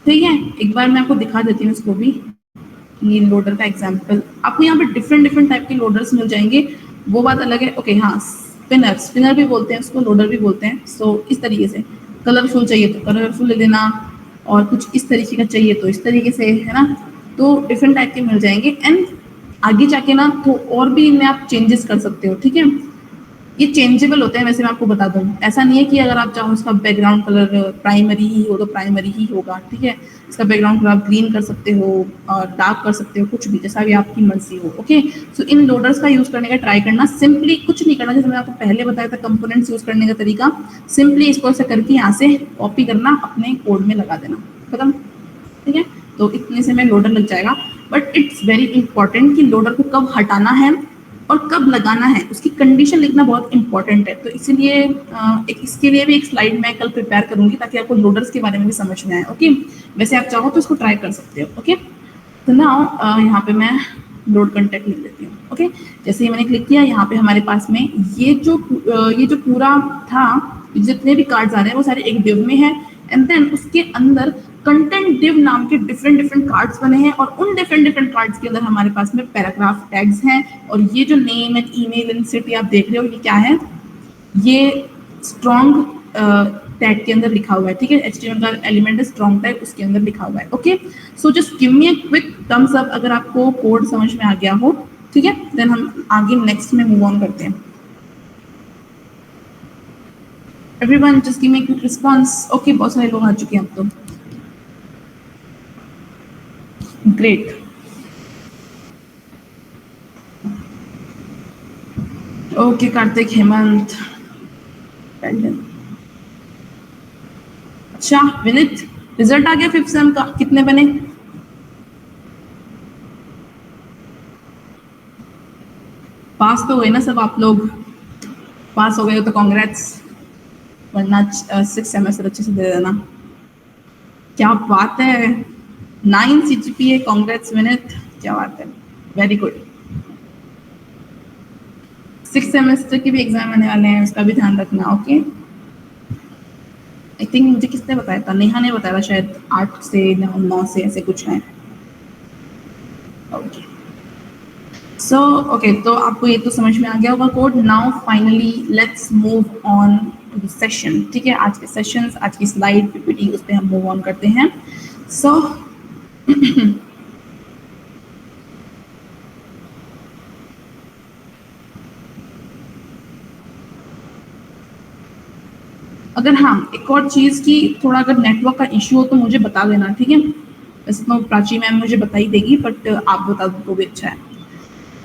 ठीक है। एक बार मैं आपको दिखा देती हूँ इसको भी, ये लोडर का एग्जांपल। आपको यहाँ पे डिफरेंट टाइप के लोडर्स मिल जाएंगे, वो बात अलग है। ओके हाँ, स्पिनर भी बोलते हैं उसको, लोडर भी बोलते हैं। सो इस तरीके से कलरफुल चाहिए तो कलरफुल ले लेना, और कुछ इस तरीके का चाहिए तो इस तरीके से, है ना। तो डिफरेंट टाइप के मिल जाएंगे, एंड आगे जाके ना तो और भी इनमें आप चेंजेस कर सकते हो, ठीक है। ये चेंजेबल होते हैं वैसे, मैं आपको बता दूं, ऐसा नहीं है कि अगर आप चाहो इसका बैकग्राउंड कलर प्राइमरी ही हो तो प्राइमरी ही होगा, ठीक है। इसका बैकग्राउंड कलर आप ग्रीन कर सकते हो और डार्क कर सकते हो, कुछ भी जैसा भी आपकी मर्जी हो, ओके। सो इन लोडर्स का यूज करने का ट्राई करना, सिंपली कुछ नहीं करना, जैसे मैंने आपको पहले बताया था कंपोनेंट्स यूज करने का तरीका, सिंपली इसको ऐसा करके यहाँ से कॉपी करना, अपने कोड में लगा देना, खत्म, ठीक है। तो इतने से में लोडर लग जाएगा। बट इट्स वेरी इंपॉर्टेंट कि लोडर को कब हटाना है और कब लगाना है, उसकी कंडीशन लिखना बहुत इंपॉर्टेंट है। तो इसीलिए इसके लिए भी एक स्लाइड मैं कल प्रिपेयर करूंगी ताकि आपको लोडर्स के बारे में भी समझ में आए, ओके। वैसे आप चाहो तो इसको ट्राई कर सकते हो, ओके। तो नाउ यहाँ पे मैं लोड कंटेंट लिख देती हूँ, ओके। जैसे ही मैंने क्लिक किया, यहाँ पे हमारे पास में ये जो पूरा था, जितने भी कार्ड्स आ रहे हैं वो सारे एक डिव में है, एंड देन उसके अंदर कंटेंट डिव नाम के डिफरेंट कार्ड्स बने हैं, और उन डिफरेंट कार्ड्स के अंदर हमारे पास में पैराग्राफ टैग्स हैं। और ये जो name and email and city आप देख रहे हो, ये क्या है, ये स्ट्रॉन्ग टैग के अंदर लिखा हुआ है, ठीक है। HTML का एलिमेंट है स्ट्रॉन्ग टैग, उसके अंदर लिखा हुआ है, okay. So just give me a quick thumbs up अगर आपको कोड समझ में आ गया हो, ठीक है। देन हम आगे नेक्स्ट में मूव ऑन करते हैं। Everyone just give me a quick response. Okay, बहुत सारे लोग आ चुके हैं अब तो, ग्रेट। ओके कार्तिक, हेमंत, अच्छा विनित, रिजल्ट आ गया 5th सेम का, कितने बने? पास तो हुए ना सब आप लोग? पास हो गए हो तो कांग्रेट्स, वरना 6 सेमेस्टर अच्छे से दे देना। क्या बात है, 9 CGPA, कांग्रेट्स विनित, क्या बात है, वेरी गुड। 6 सेमेस्टर के भी एग्जाम आने वाले हैं, उसका भी ध्यान रखना, ओके। आई थिंक मुझे किसने बताया था, नेहा ने बताया था शायद, 8 से 9 से ऐसे कुछ है, ओके। सो ओके, तो आपको ये तो समझ में आ गया होगा code. Now finally let's move on to the session, ठीक है। आज के सेशंस, आज की स्लाइड पीपीटी, उस पर हम मूव ऑन करते हैं। सो अगर हाँ एक और चीज़ की थोड़ा अगर नेटवर्क का इश्यू हो तो मुझे बता देना, ठीक है। वैसे तो प्राची मैम मुझे बता ही देगी, बट आप बता दो तो भी अच्छा है।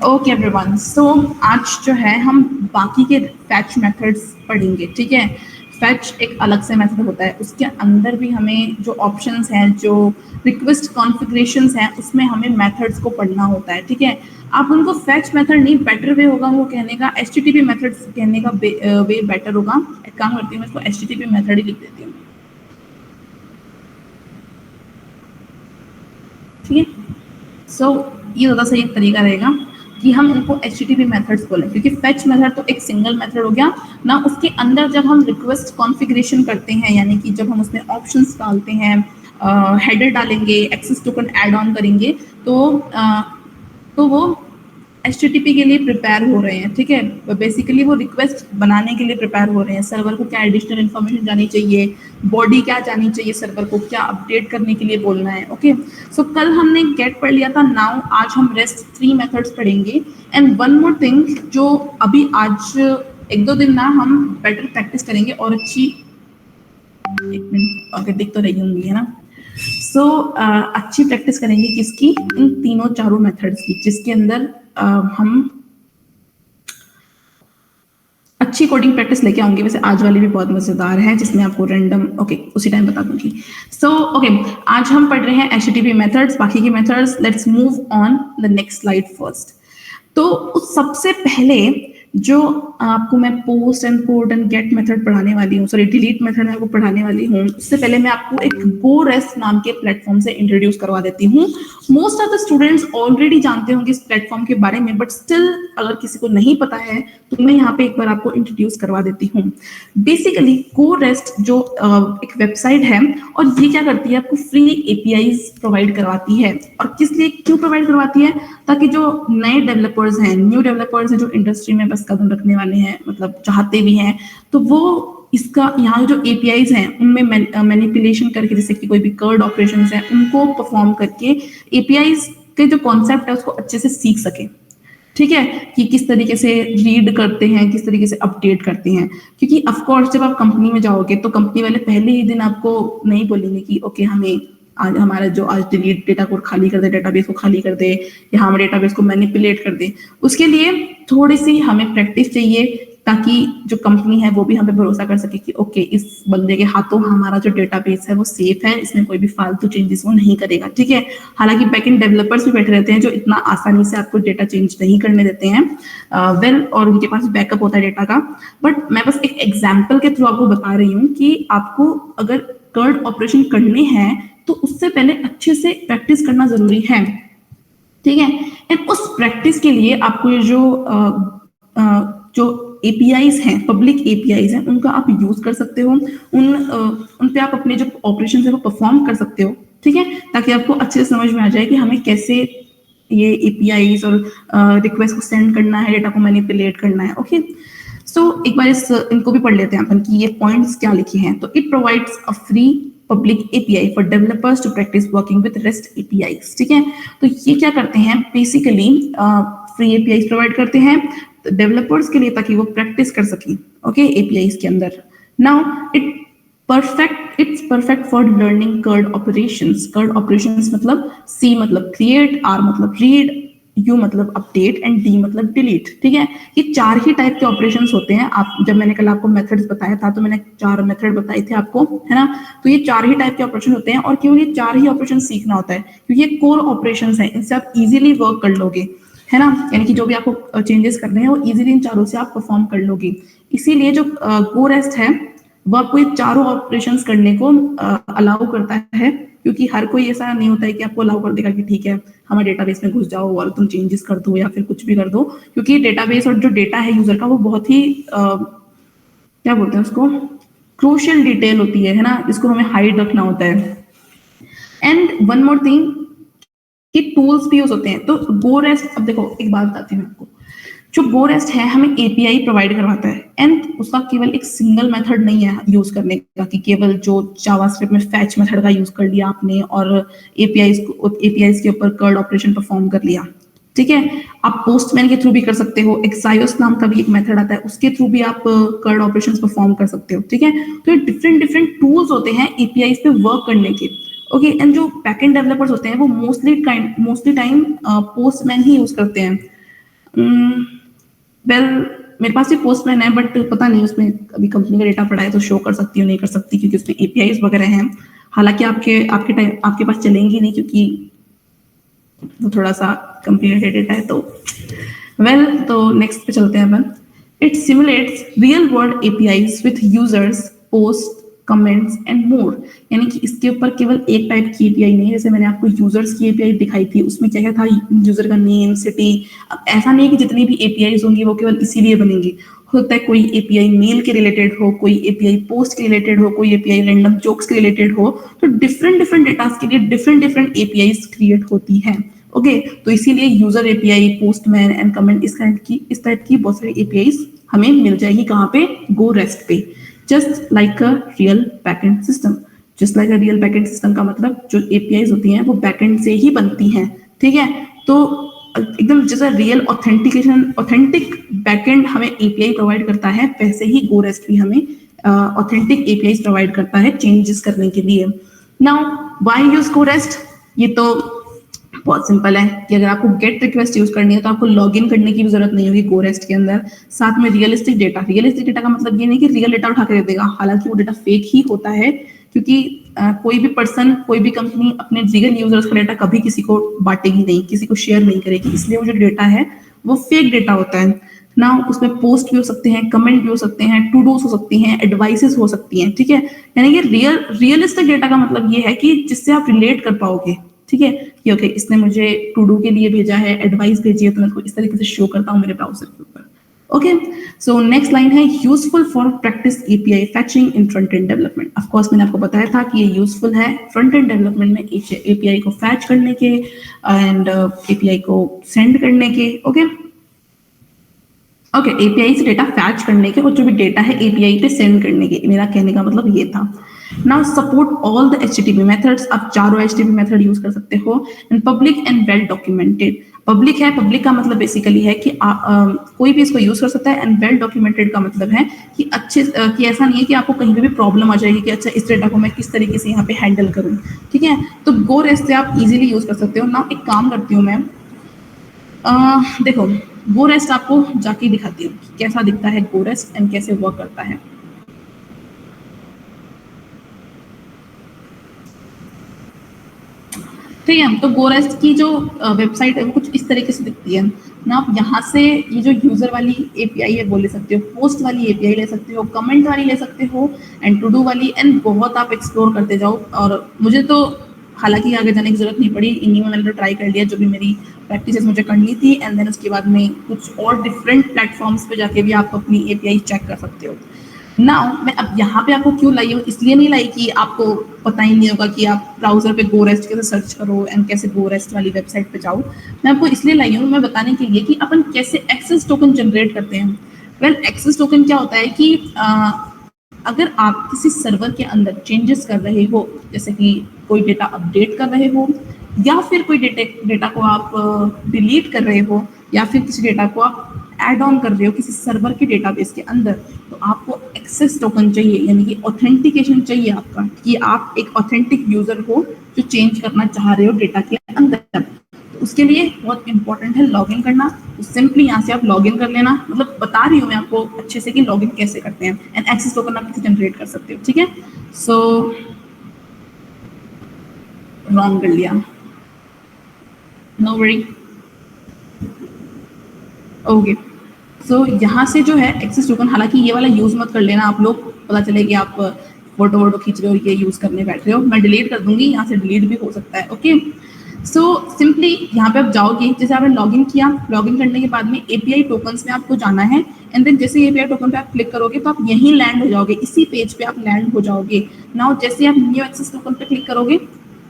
ओके एवरीवन, सो आज जो है हम बाकी के फैच मेथड्स पढ़ेंगे, ठीक है। फैच एक अलग से मेथड होता है, उसके अंदर भी हमें जो ऑप्शंस हैं, जो रिक्वेस्ट कॉन्फ़िगरेशंस हैं, उसमें हमें मेथड्स को पढ़ना होता है, ठीक है। आप उनको फैच मेथड नहीं, बेटर वे होगा वो कहने का, HTTP मेथड्स कहने का वे बेटर होगा। एक काम करती हूँ, मैं इसको HTTP मेथड ही लिख देती हूँ, ठीक है। सो ये ज़्यादा सही तरीका रहेगा कि हम इनको HTTP मेथड्स बोलें, क्योंकि फैच मेथड तो एक सिंगल मेथड हो गया ना। उसके अंदर जब हम रिक्वेस्ट कॉन्फ़िगरेशन करते हैं, यानी कि जब हम उसमें ऑप्शंस डालते हैं, हेडर डालेंगे, एक्सेस टोकन ऐड ऑन करेंगे, तो वो HTTP के लिए प्रिपेयर हो रहे हैं, ठीक है। बेसिकली वो रिक्वेस्ट बनाने के लिए प्रिपेयर हो रहे हैं। सर्वर को क्या एडिशनल इन्फॉर्मेशन जानी चाहिए, बॉडी क्या जानी चाहिए, सर्वर को क्या अपडेट करने के लिए बोलना है, ओके। सो कल हमने गेट पढ़ लिया था, नाउ आज हम रेस्ट 3 मेथड्स पढ़ेंगे। एंड वन मोर थिंग, जो अभी आज 1-2 दिन ना हम बेटर प्रैक्टिस करेंगे और अच्छी, एक मिनट, ओके दिख तो रही होंगी, है ना। सो अच्छी प्रैक्टिस करेंगे किसकी, इन तीनों चारों मेथड्स की, जिसके अंदर हम अच्छी कोडिंग प्रैक्टिस लेके आऊंगी। वैसे आज वाली भी बहुत मजेदार है, जिसमें आपको रैंडम, ओके उसी टाइम बता दूंगी। सो ओके, आज हम पढ़ रहे हैं HTTP मेथड्स, बाकी की methods. Let's move on the next slide first. तो सबसे पहले जो आपको मैं post and port and get method पढ़ाने वाली हूँ, सॉरी डिलीट मेथड आपको पढ़ाने वाली हूँ, उससे पहले मैं आपको एक गो रेस्ट नाम के प्लेटफॉर्म से इंट्रोड्यूस करवा देती हूँ। Most of the students already जानते होंगे इस प्लेटफॉर्म के बारे में, बट स्टिल अगर किसी को नहीं पता है तो मैं यहाँ पे एक बार आपको इंट्रोड्यूस करवा देती हूँ। बेसिकली गो रेस्ट जो एक वेबसाइट है, और ये क्या करती है, आपको फ्री एपीआईज प्रोवाइड करवाती है। और किस लिए, क्यों प्रोवाइड करवाती है? ताकि जो नए डेवलपर्स हैं, न्यू डेवलपर्स हैं, जो इंडस्ट्री में बस कदम रखने वाले हैं, मतलब चाहते भी हैं, तो वो इसका यहाँ जो एपीआईज हैं उनमें मैनिपुलेशन करके, जैसे कि कोई भी कर्ड ऑपरेशंस हैं उनको परफॉर्म करके एपीआईज के जो कॉन्सेप्ट है उसको अच्छे से सीख सके। ठीक है, कि किस तरीके से रीड करते हैं, किस तरीके से अपडेट करते हैं। क्योंकि ऑफ कोर्स जब आप कंपनी में जाओगे तो कंपनी वाले पहले ही दिन आपको नहीं बोलेंगे कि ओके हमें आज हमारा जो आज डिलीट डेटा को खाली कर दे, डेटाबेस को खाली कर दे, या हम डेटाबेस को मैनिपुलेट कर दे। उसके लिए थोड़ी सी हमें प्रैक्टिस चाहिए, ताकि जो कंपनी है वो भी हमें भरोसा कर सके कि ओके इस बंदे के हाथों हमारा जो डेटाबेस है वो सेफ है, इसमें कोई भी फालतू चेंजेस वो नहीं करेगा। ठीक है, हालांकि बैकएंड डेवलपर्स भी बैठे रहते हैं जो इतना आसानी से आपको डेटा चेंज नहीं करने देते हैं, और उनके पास बैकअप होता है डेटा का। बट मैं बस एक एग्जाम्पल के थ्रू आपको बता रही हूँ कि आपको अगर कर्ड ऑपरेशन करने हैं तो उससे पहले अच्छे से प्रैक्टिस करना जरूरी है। ठीक है, एंड उस प्रैक्टिस के लिए आपको ये जो एपीआईज हैं, पब्लिक एपीआईज हैं, उनका आप यूज कर सकते हो, उन पे आप अपने जो ऑपरेशन है वो परफॉर्म कर सकते हो। ठीक है, ताकि आपको अच्छे से समझ में आ जाए कि हमें कैसे ये एपीआईज और रिक्वेस्ट को सेंड करना है, डेटा को मैनिपुलेट करना है। ओके, सो एक बार इनको भी पढ़ लेते हैं अपन कि ये पॉइंट्स क्या लिखे हैं। तो it provides a free public API for developers to practice working with REST APIs. ठीक है, तो ये क्या करते हैं, बेसिकली फ्री एपीआईज प्रोवाइड करते हैं डेवलपर्स के लिए ताकि वो प्रैक्टिस कर सकें। ओके, एपीआईज के अंदर। Now it's perfect for learning CRUD operations. CRUD operations मतलब C मतलब क्रिएट, R मतलब रीड, U मतलब अपडेट एंड D मतलब डिलीट। ठीक है, ये 4 ही टाइप के ऑपरेशंस होते हैं। आप जब मैंने कल आपको मेथड्स बताया था तो मैंने 4 मेथड बताए थे आपको, है ना। तो ये 4 ही टाइप के ऑपरेशन होते हैं, और केवल ये 4 ही ऑपरेशन सीखना होता है क्योंकि ये कोर ऑपरेशंस हैं, इनसे आप इजीली वर्क कर लोगे, है ना। यानी कि जो भी आपको चेंजेस करने हैं वो इजीली इन चारों से आप परफॉर्म कर लोगे। इसीलिए जो गो रेस्ट है वो आपको ये चारों ऑपरेशंस करने को अलाउ करता है, क्योंकि हर कोई ऐसा नहीं होता है कि आपको अलाउ कर देगा कि ठीक है हमारे डेटाबेस में घुस जाओ और तुम चेंजेस कर दो या फिर कुछ भी कर दो। क्योंकि डेटाबेस और जो डेटा है यूजर का वो बहुत ही क्या बोलते हैं उसको, क्रूशियल डिटेल होती है ना, जिसको हमें हाइड रखना होता है। एंड वन मोर थिंग कि टूल्स भी यूज होते हैं। तो गो रेस्ट, अब देखो एक बात बताती हूँ आपको, जो गो रेस्ट है हमें एपीआई प्रोवाइड करवाता है, एंड उसका केवल एक सिंगल मेथड नहीं है यूज करने का कि केवल जो जावास्क्रिप्ट में फैच मेथड का यूज कर लिया आपने और एपीआईज के ऊपर कर्ड ऑपरेशन परफॉर्म कर लिया। ठीक है, आप पोस्टमैन के थ्रू भी कर सकते हो, एक्सायोस नाम का भी एक मेथड आता है, उसके थ्रू भी आप कर्ड ऑपरेशंस परफॉर्म कर सकते हो। ठीक है, तो ये डिफरेंट टूल्स होते हैं एपीआईज पे वर्क करने के। ओके, एंड जो बैकएंड डेवलपर्स होते हैं वो मोस्टली टाइम पोस्टमैन ही यूज करते हैं। वेल मेरे पास भी पोस्टमैन है, बट पता नहीं उसमें अभी कंपनी का डेटा पड़ा है तो शो कर सकती हूँ नहीं कर सकती, क्योंकि उसमें एपीआईज वगैरह हैं। हालांकि आपके पास चलेंगी नहीं क्योंकि वो थोड़ा सा कंप्लीकेटेड डेटा है। तो तो नेक्स्ट पे चलते हैं अपन। It simulates real world APIs with users, post, comments and more. यानी कि इसके ऊपर केवल एक टाइप की एपीआई नहीं है, जैसे मैंने आपको यूजर्स की एपीआई दिखाई थी, उसमें क्या था यूजर का नेम, सिटी। अब ऐसा नहीं कि जितनी भी एपीआईज होंगी वो केवल इसीलिए बनेंगी, हो सकता है कोई एपीआई मेल के रिलेटेड हो, कोई एपीआई पोस्ट के रिलेटेड हो, कोई एपीआई रैंडम जोक्स के रिलेटेड हो। तो डिफरेंट डेटास के लिए डिफरेंट एपीआईज क्रिएट होती है। ओके, तो इसीलिए user API, postman and comment इस टाइप की बहुत सारी एपीआईज हमें मिल जाएगी। कहाँ पे? गो रेस्ट पे। Just like a real backend system. Just like a real backend system का मतलब जो एपीआईज होती हैं वो बैकएंड से ही बनती हैं। ठीक है, तो एकदम जैसा रियल ऑथेंटिक बैकएंड हमें एपीआई प्रोवाइड करता है, वैसे ही गो रेस्ट भी हमें ऑथेंटिक एपीआईज प्रोवाइड करता है चेंजेस करने के लिए। Now why use go rest? ये तो बहुत सिंपल है कि अगर आपको गेट रिक्वेस्ट यूज करनी है तो आपको लॉगिन करने की भी जरूरत नहीं होगी गो रेस्ट के अंदर। साथ में रियलिस्टिक डेटा का मतलब ये नहीं कि रियल डेटा उठा के दे देगा, हालांकि वो डेटा फेक ही होता है, क्योंकि कोई भी पर्सन, कोई भी कंपनी अपने रियल यूजर्स का डेटा कभी किसी को बांटेगी नहीं, किसी को शेयर नहीं करेगी, इसलिए वो जो डेटा है वो फेक डेटा होता है। ना उसमें पोस्ट भी हो सकते हैं, कमेंट भी हो सकते हैं, टू डूज हो सकती हैं, एडवाइसेस हो सकती हैं, ठीक है। यानी कि रियलिस्टिक डेटा का मतलब ये है कि जिससे आप रिलेट कर पाओगे, ठीक है, कि ओके इसने मुझे टू डू के लिए भेजा है, एडवाइस भेजी है, तो मैं इसको इस तरीके से शो करता हूँ मेरे ब्राउजर के ऊपर। ओके, सो नेक्स्ट लाइन है useful for practice API फैचिंग in front end development. Of course मैंने आपको बताया था कि ये यूजफुल है फ्रंट एंड डेवलपमेंट में एपीआई को फैच करने के एंड एपीआई को सेंड करने के। ओके ओके, एपीआई से डेटा फैच करने के और जो भी डेटा है एपीआई पे सेंड करने के, मेरा कहने का मतलब ये था। Now support all the HTTP methods, आप चारों एचटीटीपी मेथड यूज कर सकते हो and public and well documented. Public है, पब्लिक का मतलब बेसिकली है कि कोई भी इसको यूज कर सकता है, एंड वेल डॉक्यूमेंटेड का मतलब है कि अच्छे कि ऐसा नहीं है कि आपको कहीं पे भी प्रॉब्लम आ जाएगी कि अच्छा इस डेटा को मैं किस तरीके से यहाँ पे हैंडल करूँ, ठीक है। तो गो रेस्ट से आप इजीली यूज कर सकते हो। नाउ एक काम करती हूँ मैं, देखो गो रेस्ट आपको जाके दिखाती हूँ कैसा दिखता है गो रेस्ट एंड कैसे वर्क करता है। ठीक है, तो गो रेस्ट की जो वेबसाइट है वो कुछ इस तरीके से दिखती है ना। आप यहाँ से ये जो यूजर वाली एपीआई है वो ले सकते हो, पोस्ट वाली एपीआई ले सकते हो, कमेंट वाली ले सकते हो, एंड टू डू वाली, एंड बहुत आप एक्सप्लोर करते जाओ। और मुझे तो हालांकि आगे जाने की जरूरत नहीं पड़ी, इन्हीं में मैंने तो ट्राई कर लिया जो भी मेरी प्रैक्टिस मुझे करनी थी, एंड देन उसके बाद में कुछ और डिफरेंट प्लेटफॉर्म्स पे जाके भी आप अपनी एपीआई चेक कर सकते हो। नाउ मैं अब यहाँ पे आपको क्यों लाई हूँ, इसलिए नहीं लाई कि आपको पता ही नहीं होगा कि आप ब्राउजर पे गो रेस्ट कैसे सर्च करो एंड कैसे गो रेस्ट वाली वेबसाइट पे जाओ। मैं आपको इसलिए लाई हूँ, मैं बताने के लिए कि अपन कैसे एक्सेस टोकन जनरेट करते हैं। वेल एक्सेस टोकन क्या होता है कि अगर आप किसी सर्वर के अंदर चेंजेस कर रहे हो, जैसे कि कोई डेटा अपडेट कर रहे हो, या फिर कोई डेटा को आप डिलीट कर रहे हो, या फिर किसी डेटा को आप ऐड ऑन कर रहे हो किसी सर्वर के डेटाबेस के अंदर, तो आपको एक्सेस टोकन चाहिए, यानी कि ऑथेंटिकेशन चाहिए आपका कि आप एक ऑथेंटिक यूजर हो जो चेंज करना चाह रहे हो डेटा के अंदर। तो उसके लिए बहुत इंपॉर्टेंट है लॉगिन करना। तो सिंपली यहाँ से आप लॉगिन कर लेना, मतलब बता रही हूँ मैं आपको अच्छे से कि लॉगिन कैसे करते हैं, एंड एक्सेस टोकन आप कैसे जनरेट कर सकते हो, ठीक है। सो रॉन्ग कर लिया, नो वरी। ओके, सो यहाँ से जो है एक्सेस टोकन, हालांकि ये वाला यूज मत कर लेना आप लोग, पता चले कि आप फोटो वोटो खींच रहे हो ये यूज करने बैठ रहे हो। मैं डिलीट कर दूंगी, यहाँ से डिलीट भी हो सकता है। ओके, सो सिंपली यहाँ पे आप जाओगे, जैसे आपने लॉगिन किया, लॉगिन करने के बाद में एपीआई टोकन्स में आपको जाना है, एंड देन जैसे एपीआई टोकन पे आप क्लिक करोगे तो आप यहीं लैंड हो जाओगे, इसी पेज पे आप लैंड हो जाओगे। नाउ जैसे आप न्यू एक्सेस टोकन पे क्लिक करोगे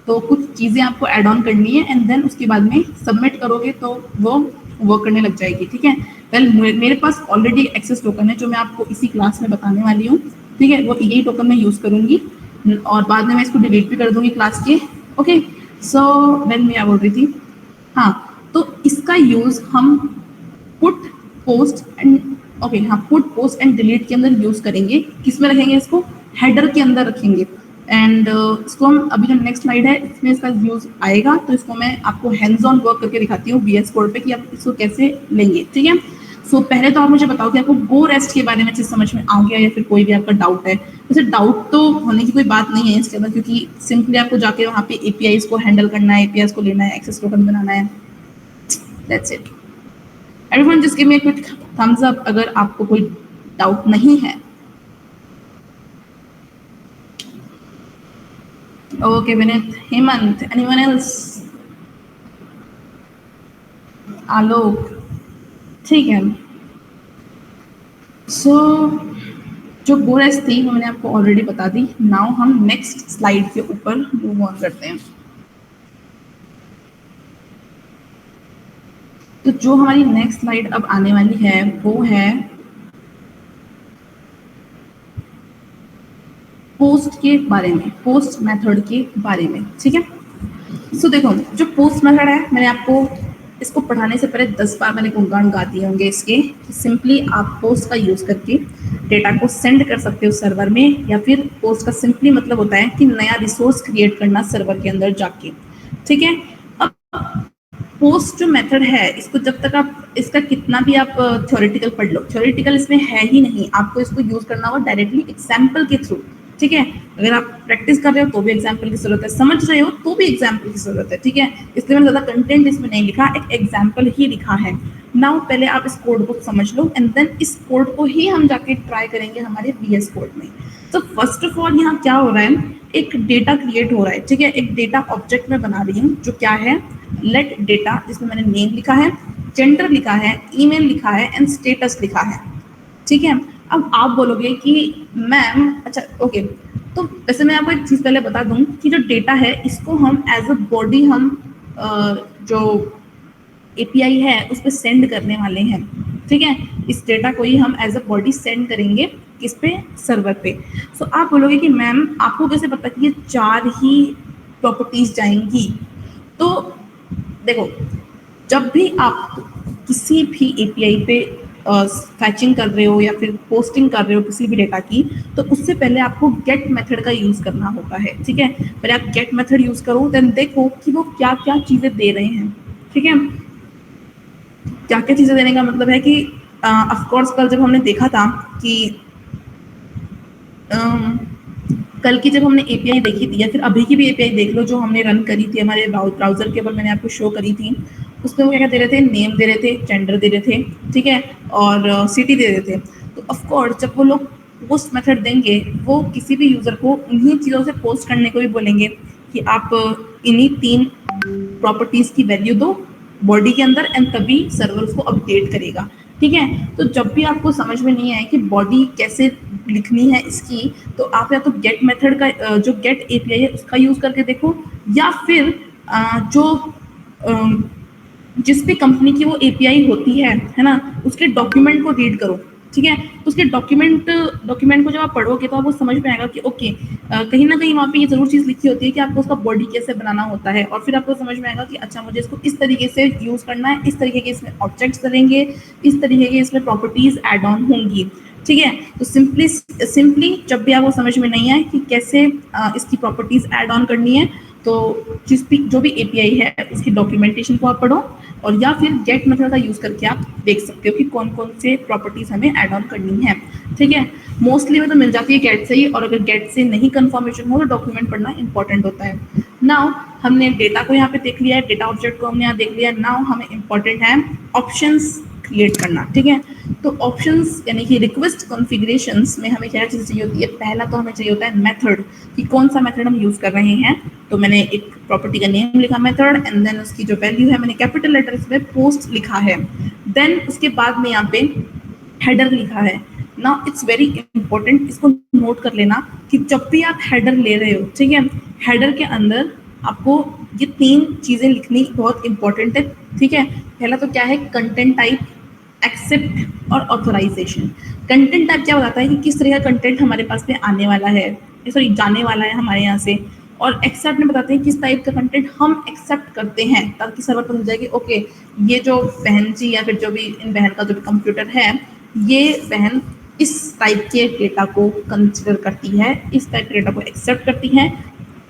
तो कुछ चीजें आपको ऐड ऑन करनी है, एंड देन उसके बाद में सबमिट करोगे तो वो वर्क करने लग जाएगी, ठीक है। वेल मेरे पास ऑलरेडी एक्सेस टोकन है जो मैं आपको इसी क्लास में बताने वाली हूँ, ठीक है। वो यही टोकन मैं यूज करूंगी और बाद में मैं इसको डिलीट भी कर दूंगी क्लास के। ओके, सो वेल मैं क्या बोल रही थी, हाँ, तो इसका यूज हम put post and put post and delete के अंदर यूज करेंगे। किसमें रखेंगे इसको, हेडर के अंदर रखेंगे, एंड इसको हम अभी जो नेक्स्ट स्लाइड है इसमें इसका यूज आएगा, तो इसको मैं आपको हैंड्स ऑन वर्क करके दिखाती हूँ VS कोड पे कि आप इसको कैसे लेंगे, ठीक है। सो पहले तो आप मुझे बताओ कि आपको गो रेस्ट के बारे में अच्छे समझ में आ गया या फिर कोई भी आपका डाउट है। वैसे डाउट तो होने की कोई बात नहीं है इसके अंदर, क्योंकि सिंपली आपको जाके वहाँ पे एपीआईज को हैंडल करना है, एपीआईज को लेना है, एक्सेस टोकन बनाना है, that's it. Everyone just give me a quick thumbs up अगर आपको कोई डाउट नहीं है। Okay, Vinith, Hemant, anyone else? आलोक, ठीक है। सो जो गो रेस्ट थी वो मैंने आपको ऑलरेडी बता दी। नाउ हम नेक्स्ट स्लाइड के ऊपर मूव ऑन करते हैं। तो जो हमारी नेक्स्ट स्लाइड अब आने वाली है वो है पोस्ट के बारे में, पोस्ट मेथड के बारे में, ठीक है। सो देखो जो पोस्ट मेथड है, मैंने आपको इसको पढ़ाने से पहले 10 बार मैंने गुणगान गा दिए होंगे इसके। सिंपली आप पोस्ट का यूज करके डेटा को सेंड कर सकते हो सर्वर में, या फिर पोस्ट का सिंपली मतलब होता है कि नया रिसोर्स क्रिएट करना सर्वर के अंदर जाके, ठीक है। अब पोस्ट जो मेथड है इसको जब तक आप इसका कितना भी आप थ्योरेटिकल पढ़ लो, थ्योरेटिकल इसमें है ही नहीं, आपको इसको यूज करना होगा डायरेक्टली एग्जाम्पल के थ्रू, ठीक है। अगर आप प्रैक्टिस कर रहे हो तो भी एग्जाम्पल की जरूरत है, समझ रहे हो तो भी एग्जाम्पल की जरूरत है, ठीक है। इसलिए मैंने ज्यादा कंटेंट इसमें नहीं लिखा, एक एग्जाम्पल ही लिखा है। नाउ पहले आप इस कोड को समझ लो एंड देन इस कोड को ही हम जाके ट्राई करेंगे हमारे VS कोड में। तो फर्स्ट ऑफ ऑल यहाँ क्या हो रहा है, एक डेटा क्रिएट हो रहा है, ठीक है, एक डेटा ऑब्जेक्ट मैं बना रही हूँ जो क्या है, लेट डेटा, जिसमें मैंने नेम लिखा है, जेंडर लिखा है, ईमेल लिखा है एंड स्टेटस लिखा है, ठीक है। अब आप बोलोगे कि मैम अच्छा ओके, तो वैसे मैं आपको एक चीज़ पहले बता दूं कि जो डेटा है इसको हम एज अ बॉडी हम जो API है उस पर सेंड करने वाले हैं, ठीक है। इस डेटा को ही हम एज अ बॉडी सेंड करेंगे किस पे, सर्वर पे। सो आप बोलोगे कि मैम आपको कैसे पता कि ये 4 ही प्रॉपर्टीज जाएंगी। तो देखो, जब भी आप किसी भी API पे फैचिंग कर रहे हो या फिर पोस्टिंग कर रहे हो किसी भी डेटा की, तो उससे पहले आपको गेट मेथड का यूज़ करना होता है, ठीक है। पहले आप गेट मेथड यूज़ करो, देन देखो कि वो क्या क्या चीज़ें दे रहे हैं, ठीक है। क्या क्या चीज़ें देने का मतलब है कि ऑफ कोर्स कल जब हमने देखा था कि कल की जब हमने API देखी थी या फिर अभी की भी API देख लो जो हमने रन करी थी हमारे ब्राउजर के ऊपर, मैंने आपको शो करी थी, उसमें वो क्या दे रहे थे, नेम दे रहे थे, जेंडर दे रहे थे, ठीक है, और सिटी दे रहे थे। तो ऑफ कोर्स जब वो लोग पोस्ट मेथड देंगे वो किसी भी यूज़र को इन्हीं चीज़ों से पोस्ट करने को भी बोलेंगे कि आप इन्हीं 3 प्रॉपर्टीज़ की वैल्यू दो बॉडी के अंदर एंड तभी सर्वर उसको अपडेट करेगा, ठीक है। तो जब भी आपको समझ में नहीं आए कि बॉडी कैसे लिखनी है इसकी, तो आप या तो गेट मेथड का जो गेट API है उसका यूज़ करके देखो, या फिर जो जिस भी कंपनी की वो API होती है ना, उसके डॉक्यूमेंट को रीड करो, ठीक है। तो उसके डॉक्यूमेंट को जब आप पढ़ोगे तो आपको समझ में आएगा कि ओके कहीं ना कहीं वहाँ पे ये जरूर चीज़ लिखी होती है कि आपको उसका बॉडी कैसे बनाना होता है, और फिर आपको समझ में आएगा कि अच्छा मुझे इसको इस तरीके से यूज़ करना है, इस तरीके के इसमें ऑब्जेक्ट्स रहेंगे, इस तरीके के इसमें प्रॉपर्टीज एड ऑन होंगी, ठीक है। तो सिंपली जब भी आपको समझ में नहीं आए कि कैसे इसकी प्रॉपर्टीज एड ऑन करनी है, तो जो भी API है उसकी डॉक्यूमेंटेशन को आप पढ़ो, और या फिर गेट मेथड का यूज़ करके आप देख सकते हो कि कौन कौन से प्रॉपर्टीज हमें ऐड ऑन करनी है, ठीक है। मोस्टली में तो मिल जाती है गेट से ही, और अगर गेट से नहीं कंफर्मेशन हो तो डॉक्यूमेंट पढ़ना इंपॉर्टेंट होता है। नाउ हमने डेटा को यहाँ पे देख लिया है, डेटा ऑब्जेक्ट को हमने यहाँ देख लिया। नाउ हमें इंपॉर्टेंट है ऑप्शंस क्रिएट करना, ठीक है। तो ऑप्शंस यानी कि रिक्वेस्ट कॉन्फ़िगरेशंस में हमें क्या चीज़ चाहिए होती है, पहला तो हमें चाहिए होता है मेथड, कि कौन सा मेथड हम यूज़ कर रहे हैं। तो मैंने एक प्रॉपर्टी का नेम लिखा मेथड, एंड देन उसकी जो वैल्यू है मैंने कैपिटल लेटर्स में पोस्ट लिखा है, देन उसके बाद में यहाँ पे हेडर लिखा है। नाउ इट्स वेरी इंपॉर्टेंट, इसको नोट कर लेना कि जब भी आप हेडर ले रहे हो, ठीक है, हेडर के अंदर आपको ये 3 चीज़ें लिखनी बहुत इंपॉर्टेंट है, ठीक है। पहला तो क्या है, कंटेंट टाइप, एक्सेप्ट और ऑथराइजेशन। कंटेंट टाइप क्या बताता है कि किस तरह का कंटेंट हमारे पास में आने वाला है, सॉरी जाने वाला है हमारे यहाँ से, और एक्सेप्ट में बताते हैं किस टाइप का कंटेंट हम एक्सेप्ट करते हैं, ताकि सर्वर पर मिल जाए कि ओके ये जो बहन जी या फिर जो भी इन बहन का जो भी कंप्यूटर है, ये बहन इस टाइप के डेटा को कंसिडर करती है, इस टाइप के डेटा को एक्सेप्ट करती है।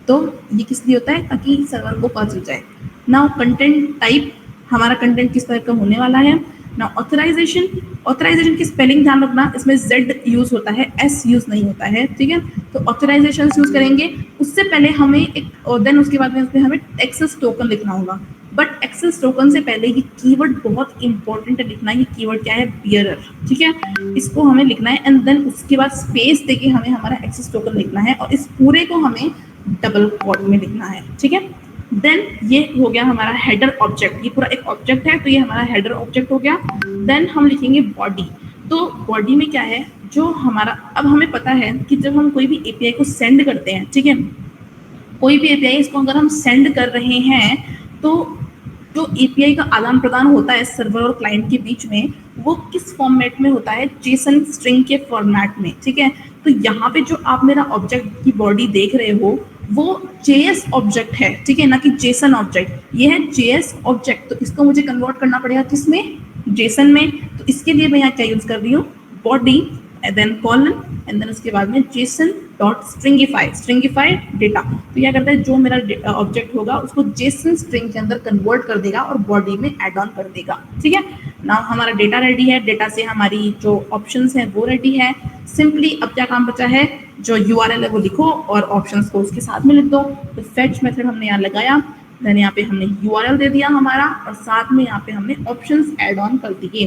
तो ये किस लिए होता है, ताकि सर्वर को पता चल जाए। नाउ कंटेंट टाइप, हमारा कंटेंट किस टाइप का होने वाला है। नाउ ऑथराइजेशन की स्पेलिंग ध्यान रखना, इसमें Z यूज होता है, S यूज नहीं होता है, ठीक है। तो ऑथराइजेशन यूज करेंगे, उससे पहले हमें एक, और देन उसके बाद में उसमें हमें एक्सेस टोकन लिखना होगा। बट एक्सेस टोकन से पहले ये कीवर्ड बहुत इंपॉर्टेंट है लिखना। ये कीवर्ड क्या है, बियरर, ठीक है, इसको हमें लिखना है, एंड देन उसके बाद स्पेस देके हमें हमारा एक्सेस टोकन लिखना है, और इस पूरे को हमें डबल कोट में लिखना है, ठीक है। देन ये हो गया हमारा हेडर ऑब्जेक्ट, ये पूरा एक ऑब्जेक्ट है, तो ये हमारा हेडर ऑब्जेक्ट हो गया। देन हम लिखेंगे बॉडी। तो बॉडी में क्या है, जो हमारा, अब हमें पता है कि जब हम कोई भी API को सेंड करते हैं, ठीक है, कोई भी API इसको अगर हम सेंड कर रहे हैं, तो जो API का आदान प्रदान होता है सर्वर और क्लाइंट के बीच में, वो किस फॉर्मेट में होता है, जेसन स्ट्रिंग के फॉर्मेट में, ठीक है। तो यहाँ पे जो आप मेरा ऑब्जेक्ट की बॉडी देख रहे हो वो JS ऑब्जेक्ट है, ठीक है, ना कि जेसन ऑब्जेक्ट। ये है JS ऑब्जेक्ट, तो इसको मुझे कन्वर्ट करना पड़ेगा किसमें, जेसन में। तो इसके लिए मैं यहाँ क्या यूज कर रही हूँ, body then colon, and then उसके बाद में जेसन डॉट स्ट्रिंगिफाई डेटा। तो क्या करता है, जो मेरा ऑब्जेक्ट होगा उसको जेसन स्ट्रिंग के अंदर कन्वर्ट कर देगा और बॉडी में एड ऑन कर देगा, ठीक है। नाउ हमारा डेटा रेडी है, डेटा से हमारी जो ऑप्शंस है वो रेडी है। सिंपली अब क्या काम बचा है, जो URL है वो लिखो और ऑप्शंस को उसके साथ में लिख दो। तो फेच मेथड हमने यहाँ लगाया, देन यहाँ पे हमने URL दे दिया हमारा, और साथ में यहाँ पे हमने ऑप्शंस ऐड ऑन कर दिए।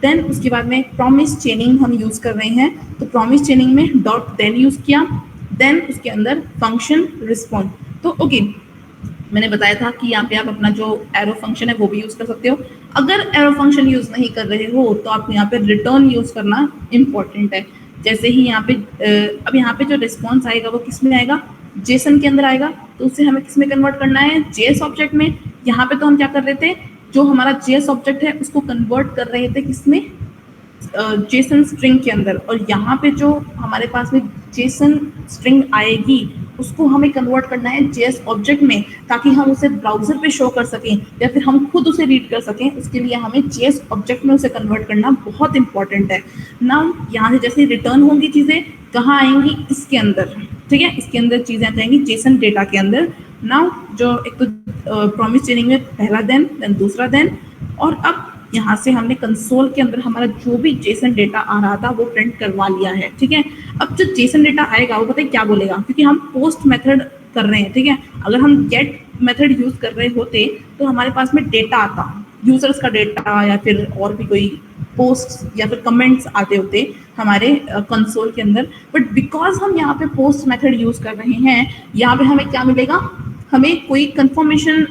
देन उसके बाद में प्रॉमिस चेनिंग हम यूज कर रहे हैं, तो प्रॉमिस चेनिंग में डॉट देन यूज किया, देन उसके अंदर फंक्शन रिस्पॉन्ड। तो ओके, मैंने बताया था कि यहाँ पे आप अपना जो एरो फंक्शन है वो भी यूज कर सकते हो। अगर एरो फंक्शन यूज नहीं कर रहे हो तो आपको यहाँ पे रिटर्न यूज करना इंपॉर्टेंट है। जैसे ही यहाँ पे अब यहाँ पे जो रिस्पॉन्स आएगा वो किस में आएगा, जेसन के अंदर आएगा, तो उसे हमें किस में कन्वर्ट करना है, जेएस ऑब्जेक्ट में। यहाँ पे तो हम क्या कर रहे थे, जो हमारा जेएस ऑब्जेक्ट है उसको कन्वर्ट कर रहे थे किसमें, जेसन स्ट्रिंग के अंदर, और यहाँ पे जो हमारे पास में जेसन स्ट्रिंग आएगी उसको हमें कन्वर्ट करना है जेएस ऑब्जेक्ट में, ताकि हम उसे ब्राउजर पे शो कर सकें या फिर हम खुद उसे रीड कर सकें। उसके लिए हमें जेएस ऑब्जेक्ट में उसे कन्वर्ट करना बहुत इंपॉर्टेंट है। नाउ यहाँ से जैसे रिटर्न होंगी चीज़ें कहाँ आएंगी, इसके अंदर, ठीक है, इसके अंदर चीज़ें आ जाएंगी जेसन डेटा के अंदर। नाउ जो एक तो प्रॉमिस चेनिंग में पहला देन दूसरा देन, और अब यहाँ से हमने कंसोल के अंदर हमारा जो भी जेसन डेटा आ रहा था वो प्रिंट करवा लिया है, ठीक है। अब जो जेसन डेटा आएगा वो पता है क्या बोलेगा, क्योंकि हम पोस्ट मेथड कर रहे हैं, ठीक है। अगर हम गेट मेथड यूज कर रहे होते तो हमारे पास में डेटा आता, यूजर्स का डेटा या फिर और भी कोई पोस्ट या फिर कमेंट्स आते होते हमारे कंसोल के अंदर। बट बिकॉज हम यहाँ पे पोस्ट मेथड यूज कर रहे हैं, यहाँ पे हमें क्या मिलेगा, हमें कोई कंफर्मेशन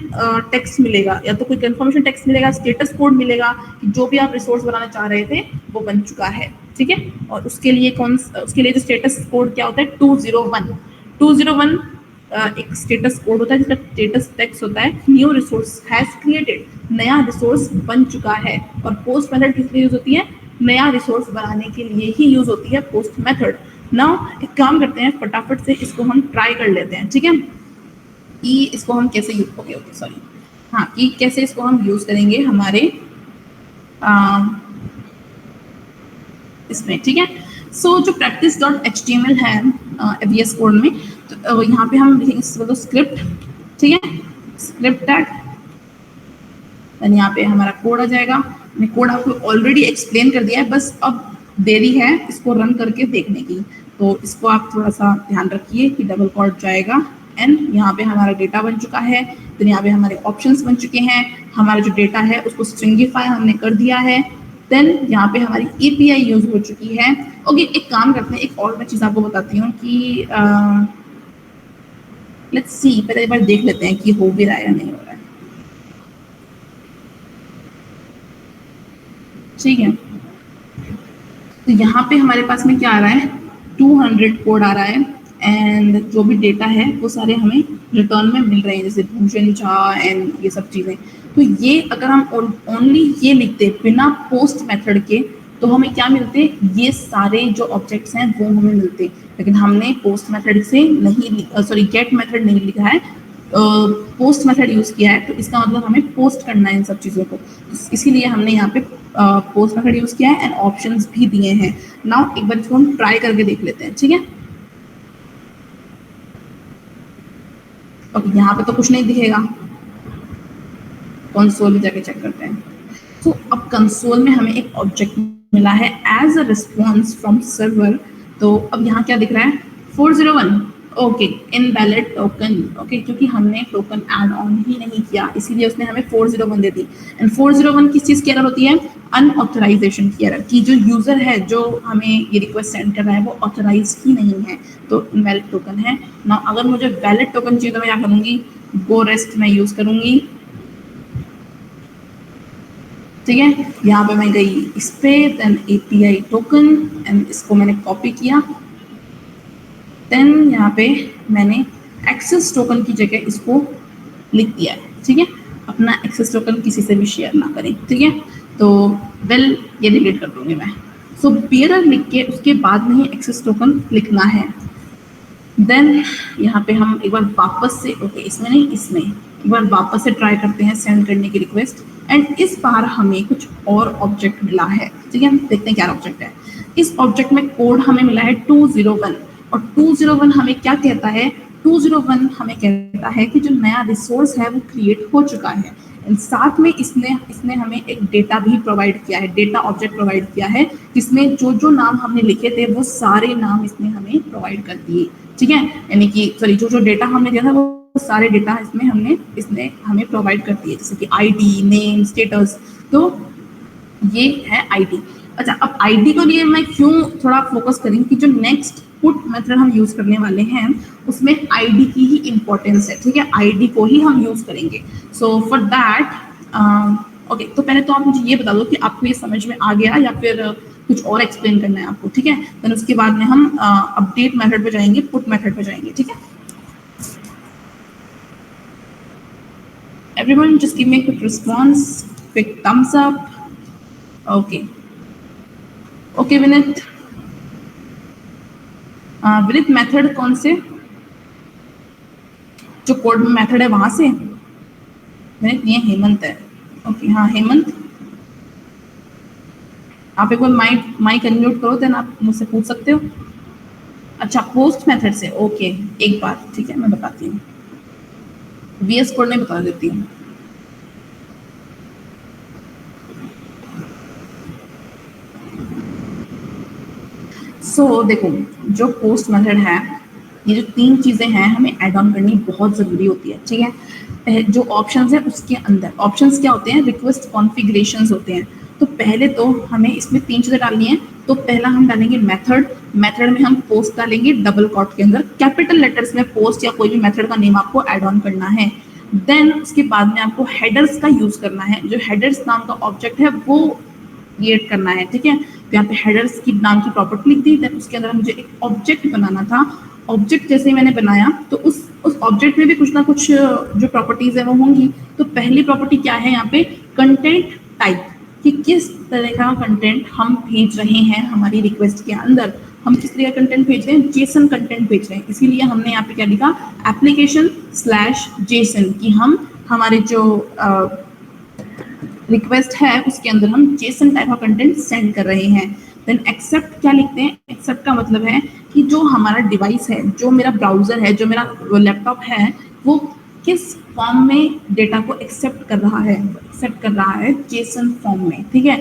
टेक्स्ट मिलेगा, या तो कोई कंफर्मेशन टेक्स्ट मिलेगा, स्टेटस कोड मिलेगा कि जो भी आप रिसोर्स बनाना चाह रहे थे वो बन चुका है, ठीक है। और उसके लिए उसके लिए जो स्टेटस कोड क्या होता है, 201 एक स्टेटस कोड होता है जिसका स्टेटस टेक्स्ट होता है न्यू रिसोर्स हैज क्रिएटेड, नया रिसोर्स बन चुका है। और पोस्ट मेथड किस लिए यूज होती है, नया रिसोर्स बनाने के लिए ही यूज होती है पोस्ट मेथड। नाउ एक काम करते हैं, फटाफट से इसको हम ट्राई कर लेते हैं, ठीक है। कि इसको हम कैसे कि कैसे इसको हम यूज करेंगे हमारे इसमें, ठीक है। सो जो practice.html है VS कोड में, तो यहाँ पे हम लिखेंगे स्क्रिप्ट, ठीक है, स्क्रिप्ट टैग, यहाँ पे हमारा कोड आ जाएगा। मैंने कोड आपको ऑलरेडी एक्सप्लेन कर दिया है, बस अब देरी है इसको रन करके देखने की, तो इसको आप थोड़ा सा ध्यान रखिए कि डबल कोड जाएगा। एंड यहाँ पे हमारा डेटा बन चुका है, तो यहाँ पे हमारे ऑप्शंस बन चुके हैं, हमारा जो डेटा है उसको स्ट्रिंगिफाई हमने कर दिया है। देन यहाँ पे हमारी API यूज हो चुकी है। ओके, एक काम करते हैं, एक और मैं चीज़ आपको बताती हूँ कि लेट्स सी, पहले एक बार देख लेते हैं कि हो भी रहा है या नहीं हो रहा है, ठीक है। तो यहाँ पे हमारे पास में क्या आ रहा है, 200 कोड आ रहा है, एंड जो भी डेटा है वो सारे हमें रिटर्न में मिल रहे हैं, जैसे भूषण झा एंड ये सब चीज़ें। तो ये अगर हम ओनली ये लिखते बिना पोस्ट मेथड के तो हमें क्या मिलते, ये सारे जो ऑब्जेक्ट्स हैं वो हमें मिलते, लेकिन हमने पोस्ट मेथड से नहीं गेट मेथड नहीं लिखा है, पोस्ट मेथड यूज किया है। तो इसका मतलब हमें पोस्ट करना है इन सब चीज़ों को, इसीलिए हमने यहाँ पे पोस्ट मेथड यूज किया है एंड ऑप्शंस भी दिए हैं। नाउ एक बार इसको हम ट्राई करके देख लेते हैं, ठीक है। ओके, यहाँ पे तो कुछ नहीं दिखेगा, कंसोल में जाके चेक करते हैं। तो अब कंसोल में हमें एक ऑब्जेक्ट मिला है as a response from server. तो अब यहाँ क्या दिख रहा है, 401, ओके, इनवैलिड टोकन, ओके, क्योंकि हमने टोकन ऐड ऑन ही नहीं किया, इसीलिए उसने हमें 401 दे दी। एंड 401 किस चीज़ की एरर होती है, अनऑथराइजेशन की एरर, कि जो यूज़र है जो हमें ये रिक्वेस्ट सेंड कर रहा है वो ऑथराइज ही नहीं है, तो इनवैलिड टोकन है ना। अगर मुझे वैलिड टोकन चाहिए तो मैं क्या करूँगी, गो रेस्ट मैं यूज़ करूँगी, ठीक है। यहाँ पे मैं गई इस पे, देन API टोकन, एंड इसको मैंने कॉपी किया, देन यहाँ पे मैंने एक्सेस टोकन की जगह इसको लिख दिया है, ठीक है। अपना एक्सेस टोकन किसी से भी शेयर ना करें, ठीक है। तो वेल ये डिलीट कर दूंगी मैं। सो बेयरर लिख के उसके बाद में ही एक्सेस टोकन लिखना है। देन यहाँ पे हम एक बार वापस से, ओके इसमें नहीं, इसमें एक बार वापस से ट्राई करते हैं सेंड करने की रिक्वेस्ट, एंड इस बार हमें कुछ और ऑब्जेक्ट मिला है, ठीक है। देखते हैं क्या ऑब्जेक्ट है। इस ऑब्जेक्ट में कोड हमें मिला है 201, और 201 हमें क्या कहता है, 201 हमें कहता है कि जो नया रिसोर्स है वो क्रिएट हो चुका है, एंड साथ में इसने हमें एक डेटा भी प्रोवाइड किया है, डेटा ऑब्जेक्ट प्रोवाइड किया है, जिसमें जो जो नाम हमने लिखे थे वो सारे नाम इसने हमें प्रोवाइड कर दिए, ठीक है। यानी कि सॉरी, जो जो डेटा हमने दिया था वो सारे डेटा इसने हमें प्रोवाइड कर दिए, जैसे कि आईडी, नेम, स्टेटस। तो ये है आईडी। अच्छा, अब आईडी को लिए मैं क्यों थोड़ा फोकस करें कि जो नेक्स्ट पुट मेथड हम यूज करने वाले हैं उसमें आईडी की ही इंपॉर्टेंस है, ठीक है, आईडी को ही हम यूज करेंगे। सो फॉर दैट ओके, तो पहले तो आप मुझे ये बता दो कि आपको ये समझ में आ गया या फिर कुछ और एक्सप्लेन करना है आपको, ठीक है। देन उसके बाद में हम अपडेट मेथड पे जाएंगे, पुट मेथड पे जाएंगे, ठीक है। Everyone just give me quick response, quick thumbs up. Okay okay Vineet, Vineet method कौन से, जो कोड में मेथड है वहां से? विनीत, ये हेमंत है। ओके हाँ हेमंत, आप एक बार माइक अनम्यूट करो, देन आप मुझसे पूछ सकते हो। अच्छा, पोस्ट मेथड से, ओके एक बार, ठीक है मैं बताती हूँ, VS कोड में बता देती हूँ। सो देखो, जो पोस्ट मेथड है, ये जो 3 चीजें हैं हमें ऐड ऑन करनी बहुत जरूरी होती है, ठीक है। जो ऑप्शंस है उसके अंदर ऑप्शंस क्या होते हैं, रिक्वेस्ट कॉन्फ़िगरेशंस होते हैं। तो पहले तो हमें इसमें 3 चीजें डालनी है। तो पहला हम डालेंगे मेथड, मेथड में हम पोस्ट डालेंगे डबल कोट के अंदर, कैपिटल लेटर्स में पोस्ट या कोई भी मेथड का नेम आपको ऐड ऑन करना है। देन उसके बाद में आपको हेडर्स का यूज करना है, जो हेडर्स नाम का ऑब्जेक्ट है वो क्रिएट करना है, ठीक है। तो यहाँ पे हेडर्स की नाम की प्रॉपर्टी लिख दी, देन उसके अंदर मुझे एक ऑब्जेक्ट बनाना था। ऑब्जेक्ट जैसे ही मैंने बनाया तो उस ऑब्जेक्ट में भी कुछ ना कुछ जो प्रॉपर्टीज है वो होंगी। तो पहली प्रॉपर्टी क्या है यहाँ पे, कंटेंट टाइप, कि किस तरह का कंटेंट हम भेज रहे हैं हमारी रिक्वेस्ट के अंदर। हम किस तरह का कंटेंट भेज रहे हैं, जेसन कंटेंट भेज रहे हैं, इसीलिए हमने यहाँ पे क्या लिखा, application/json, कि हम हमारे जो रिक्वेस्ट है उसके अंदर हम जेसन टाइप का कंटेंट सेंड कर रहे हैं। देन एक्सेप्ट क्या लिखते हैं, एक्सेप्ट का मतलब है कि जो हमारा डिवाइस है, जो मेरा ब्राउजर है, जो मेरा लैपटॉप है, वो किस फॉर्म में डेटा को एक्सेप्ट कर रहा है, एक्सेप्ट कर रहा है जेसन फॉर्म में, ठीक है।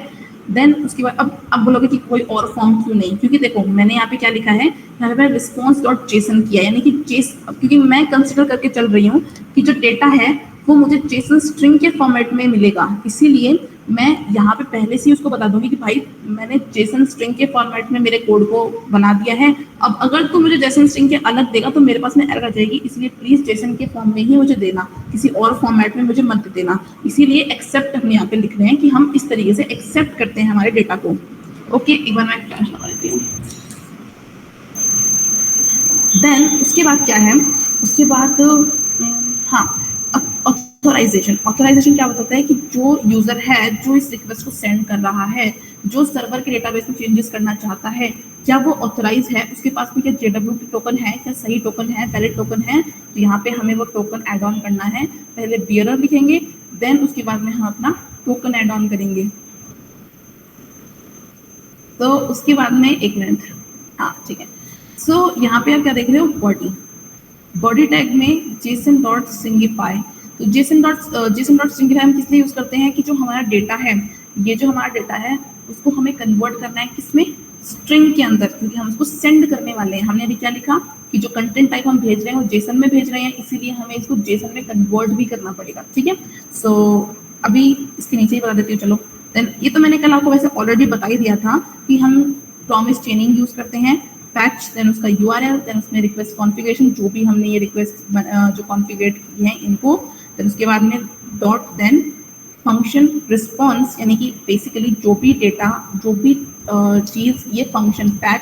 देन उसके बाद अब बोलोगे कि कोई और फॉर्म क्यों नहीं, क्योंकि देखो मैंने यहाँ पे क्या लिखा है, यहाँ पे response.json किया, यानी कि क्योंकि मैं कंसिडर करके चल रही हूँ कि जो डेटा है वो मुझे जेसन स्ट्रिंग के फॉर्मेट में मिलेगा, इसीलिए मैं यहाँ पे पहले से ही उसको बता दूंगी कि भाई मैंने जेसन स्ट्रिंग के फॉर्मेट में मेरे कोड को बना दिया है। अब अगर तू मुझे जेसन स्ट्रिंग के अलग देगा तो मेरे पास में एरर आ जाएगी, इसलिए प्लीज जेसन के फॉर्म में ही मुझे देना, किसी और फॉर्मेट में मुझे मत देना। इसीलिए एक्सेप्ट हम यहाँ पे लिख रहे हैं कि हम इस तरीके से एक्सेप्ट करते हैं हमारे डेटा को। ओके, एक बार मैं फ्लैश लगा देती हूँ। देन उसके बाद क्या है, उसके बाद हाँ ऑथराइजेशन। ऑथराइजेशन क्या बताता है कि जो यूजर है, जो इस रिक्वेस्ट को सेंड कर रहा है, जो सर्वर के डेटाबेस में चेंजेस करना चाहता है, क्या वो ऑथराइज है, उसके पास में क्या JWT टोकन है, क्या सही टोकन है, वैलिड टोकन है। तो यहाँ पे हमें वो टोकन ऐड ऑन करना है। पहले बियरर लिखेंगे, देन उसके बाद में हम अपना टोकन ऐड ऑन करेंगे। तो उसके बाद में एक मिनट, हाँ ठीक है। सो यहाँ पे आप क्या देख रहे हो, बॉडी टैग में JSON.stringify। तो JSON.stringify हम किस लिए यूज करते हैं कि जो हमारा डेटा है, ये जो हमारा डेटा है उसको हमें कन्वर्ट करना है किसमें, स्ट्रिंग के अंदर, क्योंकि हम उसको सेंड करने वाले हैं। हमने अभी क्या लिखा कि जो कंटेंट टाइप हम भेज रहे हैं वो जेसन में भेज रहे हैं, इसीलिए हमें इसको जेसन में कन्वर्ट भी करना पड़ेगा, ठीक है। सो अभी इसके नीचे ही बता देती हूँ, चलो। देन ये तो मैंने कल आपको वैसे ऑलरेडी बता ही दिया था कि हम प्रॉमिस चेनिंग यूज करते हैं, पैच, देन उसका URL, देन उसमें रिक्वेस्ट कॉन्फ़िगरेशन, जो भी हमने ये रिक्वेस्ट जो कॉन्फ़िगरेट की है इनको, देन उसके बाद में डॉट, देन फंक्शन रिस्पॉन्स, यानी कि बेसिकली जो भी डेटा, जो भी चीज़ ये फंक्शन पैच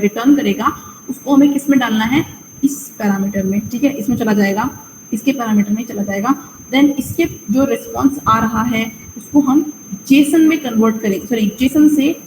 रिटर्न करेगा उसको हमें किस में डालना है, इस पैरामीटर में, ठीक है, इसमें चला जाएगा, इसके पैरामीटर में चला जाएगा। देन इसके जो रिस्पॉन्स आ रहा है उसको हम जेसन में कन्वर्ट करेंगे, सॉरी जेसन से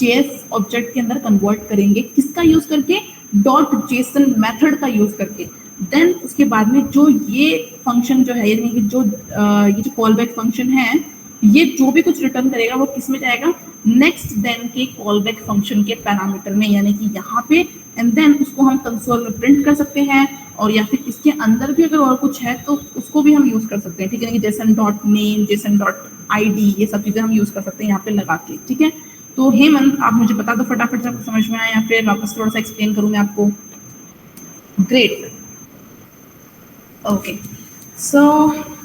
JS ऑब्जेक्ट के अंदर कन्वर्ट करेंगे, किसका यूज करके, .json मेथड का यूज करके। देन उसके बाद में जो ये फंक्शन जो है, यानी कि जो ये जो कॉल बैक फंक्शन है, ये जो भी कुछ रिटर्न करेगा वो किस में जाएगा, नेक्स्ट देन के कॉल बैक फंक्शन के पैरामीटर में, यानी कि यहाँ पे। एंड देन उसको हम कंसोल में प्रिंट कर सकते हैं, और या फिर इसके अंदर भी अगर और कुछ है तो उसको भी हम यूज कर सकते हैं, ठीक है, JSON.name, JSON.id, ये सब चीजें हम यूज कर सकते हैं यहाँ पे लगा के, ठीक है। तो हेमंत आप मुझे बता दो फटाफट से, आपको समझ में आया या फिर वापस थोड़ा सा एक्सप्लेन करूँ मैं आपको। ग्रेट, ओके, सो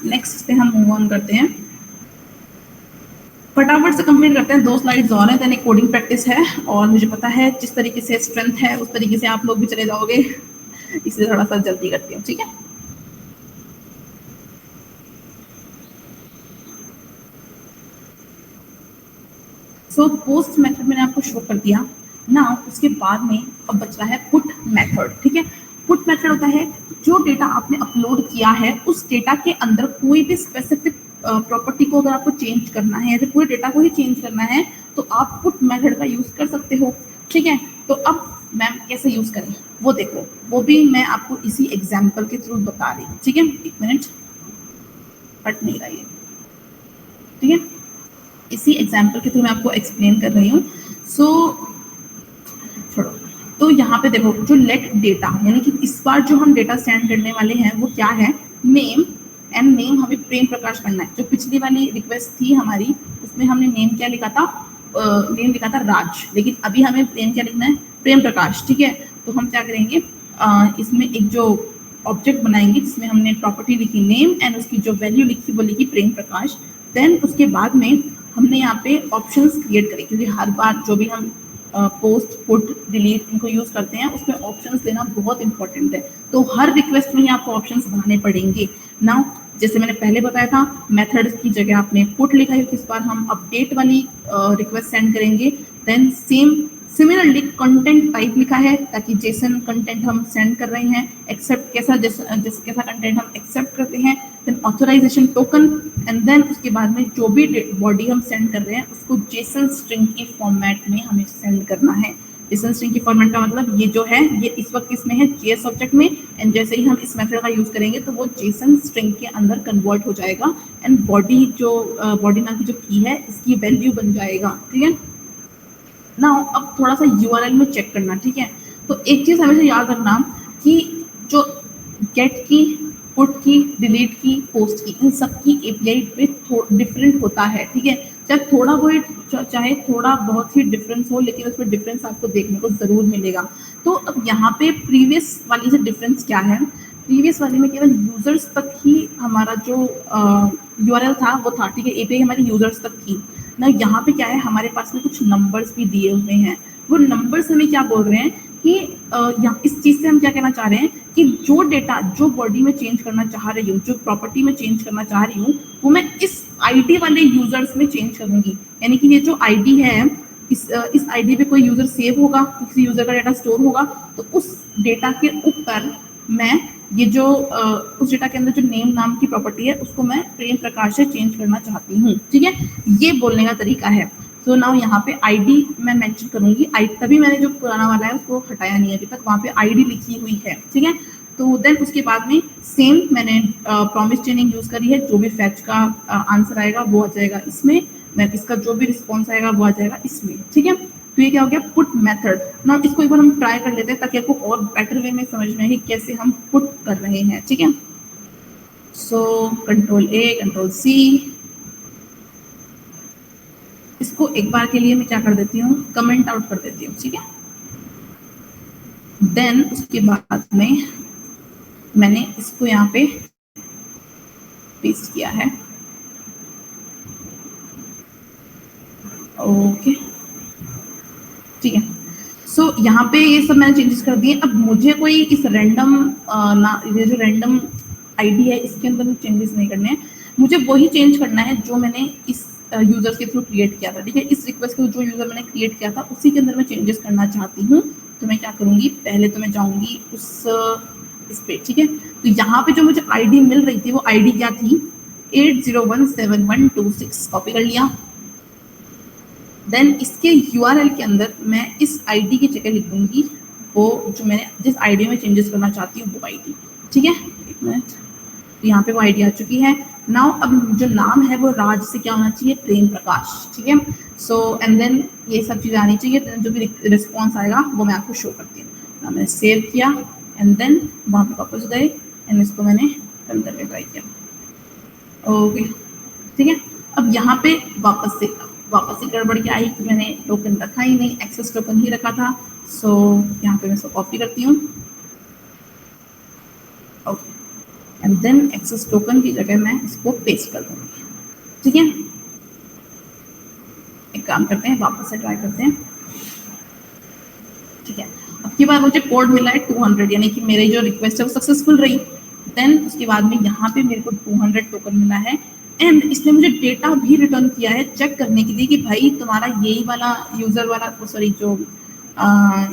नेक्स्ट पे हम मूव ऑन करते हैं, फटाफट से कंप्लीट करते हैं, 2 स्लाइड्स और हैं, देन एक कोडिंग प्रैक्टिस है, और मुझे पता है जिस तरीके से स्ट्रेंथ है उस तरीके से आप लोग भी चले जाओगे, इसलिए थोड़ा सा जल्दी करती हूँ, ठीक है। सो पोस्ट मेथड मैंने आपको शो कर दिया ना, उसके बाद में अब बच रहा है पुट मेथड, ठीक है। पुट मेथड होता है जो डेटा आपने अपलोड किया है उस डेटा के अंदर कोई भी स्पेसिफिक प्रॉपर्टी को अगर आपको चेंज करना है या पूरे डेटा को ही चेंज करना है तो आप पुट मेथड का यूज कर सकते हो, ठीक है। तो अब मैम कैसे यूज करें वो देखो, वो भी मैं आपको इसी एग्जाम्पल के थ्रू बता रही हूँ, ठीक है। 1 मिनट, हट नहीं रहा ये, ठीक है, इसी एग्जाम्पल के थ्रू मैं आपको एक्सप्लेन कर रही हूँ। सो छोड़ो, तो यहाँ पे देखो जो लेट डेटा, यानी कि इस बार जो हम डेटा सेंड करने वाले हैं वो क्या है, नेम, एंड नेम हमें प्रेम प्रकाश करना है। जो पिछली वाली रिक्वेस्ट थी हमारी उसमें हमने नेम क्या लिखा था, नेम लिखा था राज, लेकिन अभी हमें नेम क्या लिखना है, प्रेम प्रकाश, ठीक है। तो हम क्या करेंगे, इसमें एक जो ऑब्जेक्ट बनाएंगे जिसमें हमने प्रॉपर्टी लिखी नेम एंड उसकी जो वैल्यू लिखी वो लिखी प्रेम प्रकाश। देन उसके बाद में हमने यहाँ पे ऑप्शंस क्रिएट करें, क्योंकि हर बार जो भी हम पोस्ट पुट डिलीट इनको यूज करते हैं उसमें ऑप्शंस देना बहुत इंपॉर्टेंट है, तो हर रिक्वेस्ट में ही आपको ऑप्शंस बनाने पड़ेंगे। नाउ जैसे मैंने पहले बताया था, मेथड की जगह आपने पुट लिखा है, इस बार हम अपडेट वाली रिक्वेस्ट सेंड करेंगे। देन सिमिलरली कंटेंट टाइप लिखा है ताकि जेसन कंटेंट हम सेंड कर रहे हैं, एक्सेप्ट कैसा कैसा कंटेंट हम एक्सेप्ट करते हैं, then authorization token, and then उसके बाद में जो भी बॉडी हम सेंड कर रहे हैं उसको जेसन स्ट्रिंग की फॉर्मेट में हमें सेंड करना है। जेसन स्ट्रिंग की फॉर्मेट का मतलब ये जो है ये इस वक्त इसमें है जेएस ऑब्जेक्ट में, एंड जैसे ही हम इस मेथड का यूज करेंगे तो वो जेसन स्ट्रिंग के अंदर कन्वर्ट हो जाएगा एंड बॉडी जो बॉडी नाम की जो की है इसकी वैल्यू बन जाएगा, ठीक है ना। अब थोड़ा सा यूआरएल में चेक करना, ठीक है। तो एक चीज हमेशा याद रखना कि जो गेट की, पुट की, डिलीट की, पोस्ट की, इन सब की एपीआई पे डिफरेंट होता है, ठीक है। चाहे थोड़ा बहुत ही डिफरेंस हो, लेकिन उसमें डिफरेंस आपको देखने को जरूर मिलेगा। तो अब यहाँ पे प्रीवियस वाली से डिफरेंस क्या है, प्रीवियस वाले में केवल यूजर्स तक ही हमारा जो यूआरएल था वो था, ठीक है, एपीआई हमारी यूजर्स तक थी ना। यहाँ पे क्या है, हमारे पास में कुछ नंबर्स भी दिए हुए हैं, वो नंबर्स हमें क्या बोल रहे हैं कि यहाँ इस चीज से हम क्या कहना चाह रहे हैं कि जो डेटा जो बॉडी में चेंज करना चाह रही हूँ, जो प्रॉपर्टी में चेंज करना चाह रही हूँ वो मैं इस आईडी वाले यूजर्स में चेंज करूंगी, यानी कि ये जो आईडी है इस आईडी पे कोई यूजर सेव होगा, किसी यूजर का डेटा स्टोर होगा, तो उस डेटा के ऊपर मैं ये जो उस डेटा के अंदर जो नेम नाम की प्रॉपर्टी है उसको मैं प्रेम प्रकाश से चेंज करना चाहती हूँ, ठीक है। ये बोलने का तरीका है। तो नाउ यहाँ पे आईडी मैं मेंशन करूंगी, तभी मैंने जो पुराना वाला है उसको हटाया नहीं अभी तक, वहाँ पे आईडी लिखी हुई है, ठीक है। तो देन उसके बाद में सेम मैंने प्रॉमिस चेनिंग यूज करी है, जो भी फैच का आंसर आएगा वो आ जाएगा इसमें, मैं इसका जो भी रिस्पॉन्स आएगा वो आ जाएगा इसमें, ठीक है। तो ये क्या हो गया, पुट मेथड। ना इसको एक बार हम ट्राई कर लेते हैं ताकि आपको और बेटर वे में समझ में आए कैसे हम पुट कर रहे हैं, ठीक है। सो कंट्रोल ए, कंट्रोल सी, इसको एक बार के लिए मैं क्या कर देती हूँ, कमेंट आउट कर देती हूँ, ठीक है। देन उसके बाद में मैंने इसको यहाँ पे पेस्ट किया है, ओके, ठीक है। सो यहाँ पे ये सब मैंने चेंजेस कर दिए। अब मुझे कोई इस रैंडम ये जो रैंडम आईडी है इसके अंदर चेंजेस नहीं करने हैं, मुझे वही चेंज करना है जो मैंने इस यूजर के थ्रू क्रिएट किया था, ठीक है। इस रिक्वेस्ट को जो यूजर मैंने क्रिएट किया था उसी के अंदर मैं चेंजेस करना चाहती हूँ। तो मैं क्या करूँगी, पहले तो मैं जाऊँगी इस पे, ठीक है। तो यहाँ पे जो मुझे आईडी मिल रही थी वो आईडी क्या थी, 8017126, कॉपी कर लिया। देन इसके यूआरएल के अंदर मैं इस आईडी की जगह लिखूंगी वो जो मैंने जिस आईडी में चेंजेस करना चाहती हूँ वो आईडी, ठीक है। एक मिनट, तो यहाँ पे वो आईडी आ चुकी है। नाउ अब जो नाम है वो राज से क्या होना चाहिए, प्रेम प्रकाश, ठीक है। सो एंड देन ये सब चीज़ें आनी चाहिए, जो भी रिस्पॉन्स आएगा वो मैं आपको शो करती हूँ। मैंने सेव किया एंड देन वहाँ पे वापस गए एंड इसको मैंने रन करके ट्राई किया, ओके, ठीक है। अब यहाँ पे वापस से गड़बड़ क्या आई कि मैंने टोकन रखा ही नहीं, एक्सेस टोकन ही रखा था। सो यहाँ पे मैं इसको कॉपी करती हूँ, okay, and then access token की जगह मैं इसको पेस्ट कर दूंगी। ठीक है, एक काम करते हैं, वापस से ट्राई करते हैं। ठीक है, अब की बार मुझे कोड मिला है 200, यानी कि मेरी जो रिक्वेस्ट है वो सक्सेसफुल रही। देन उसके बाद में यहाँ पे मेरे को 200 टोकन मिला है एंड इसने मुझे डेटा भी रिटर्न किया है चेक करने के लिए कि भाई तुम्हारा यही वाला यूजर वाला सॉरी जो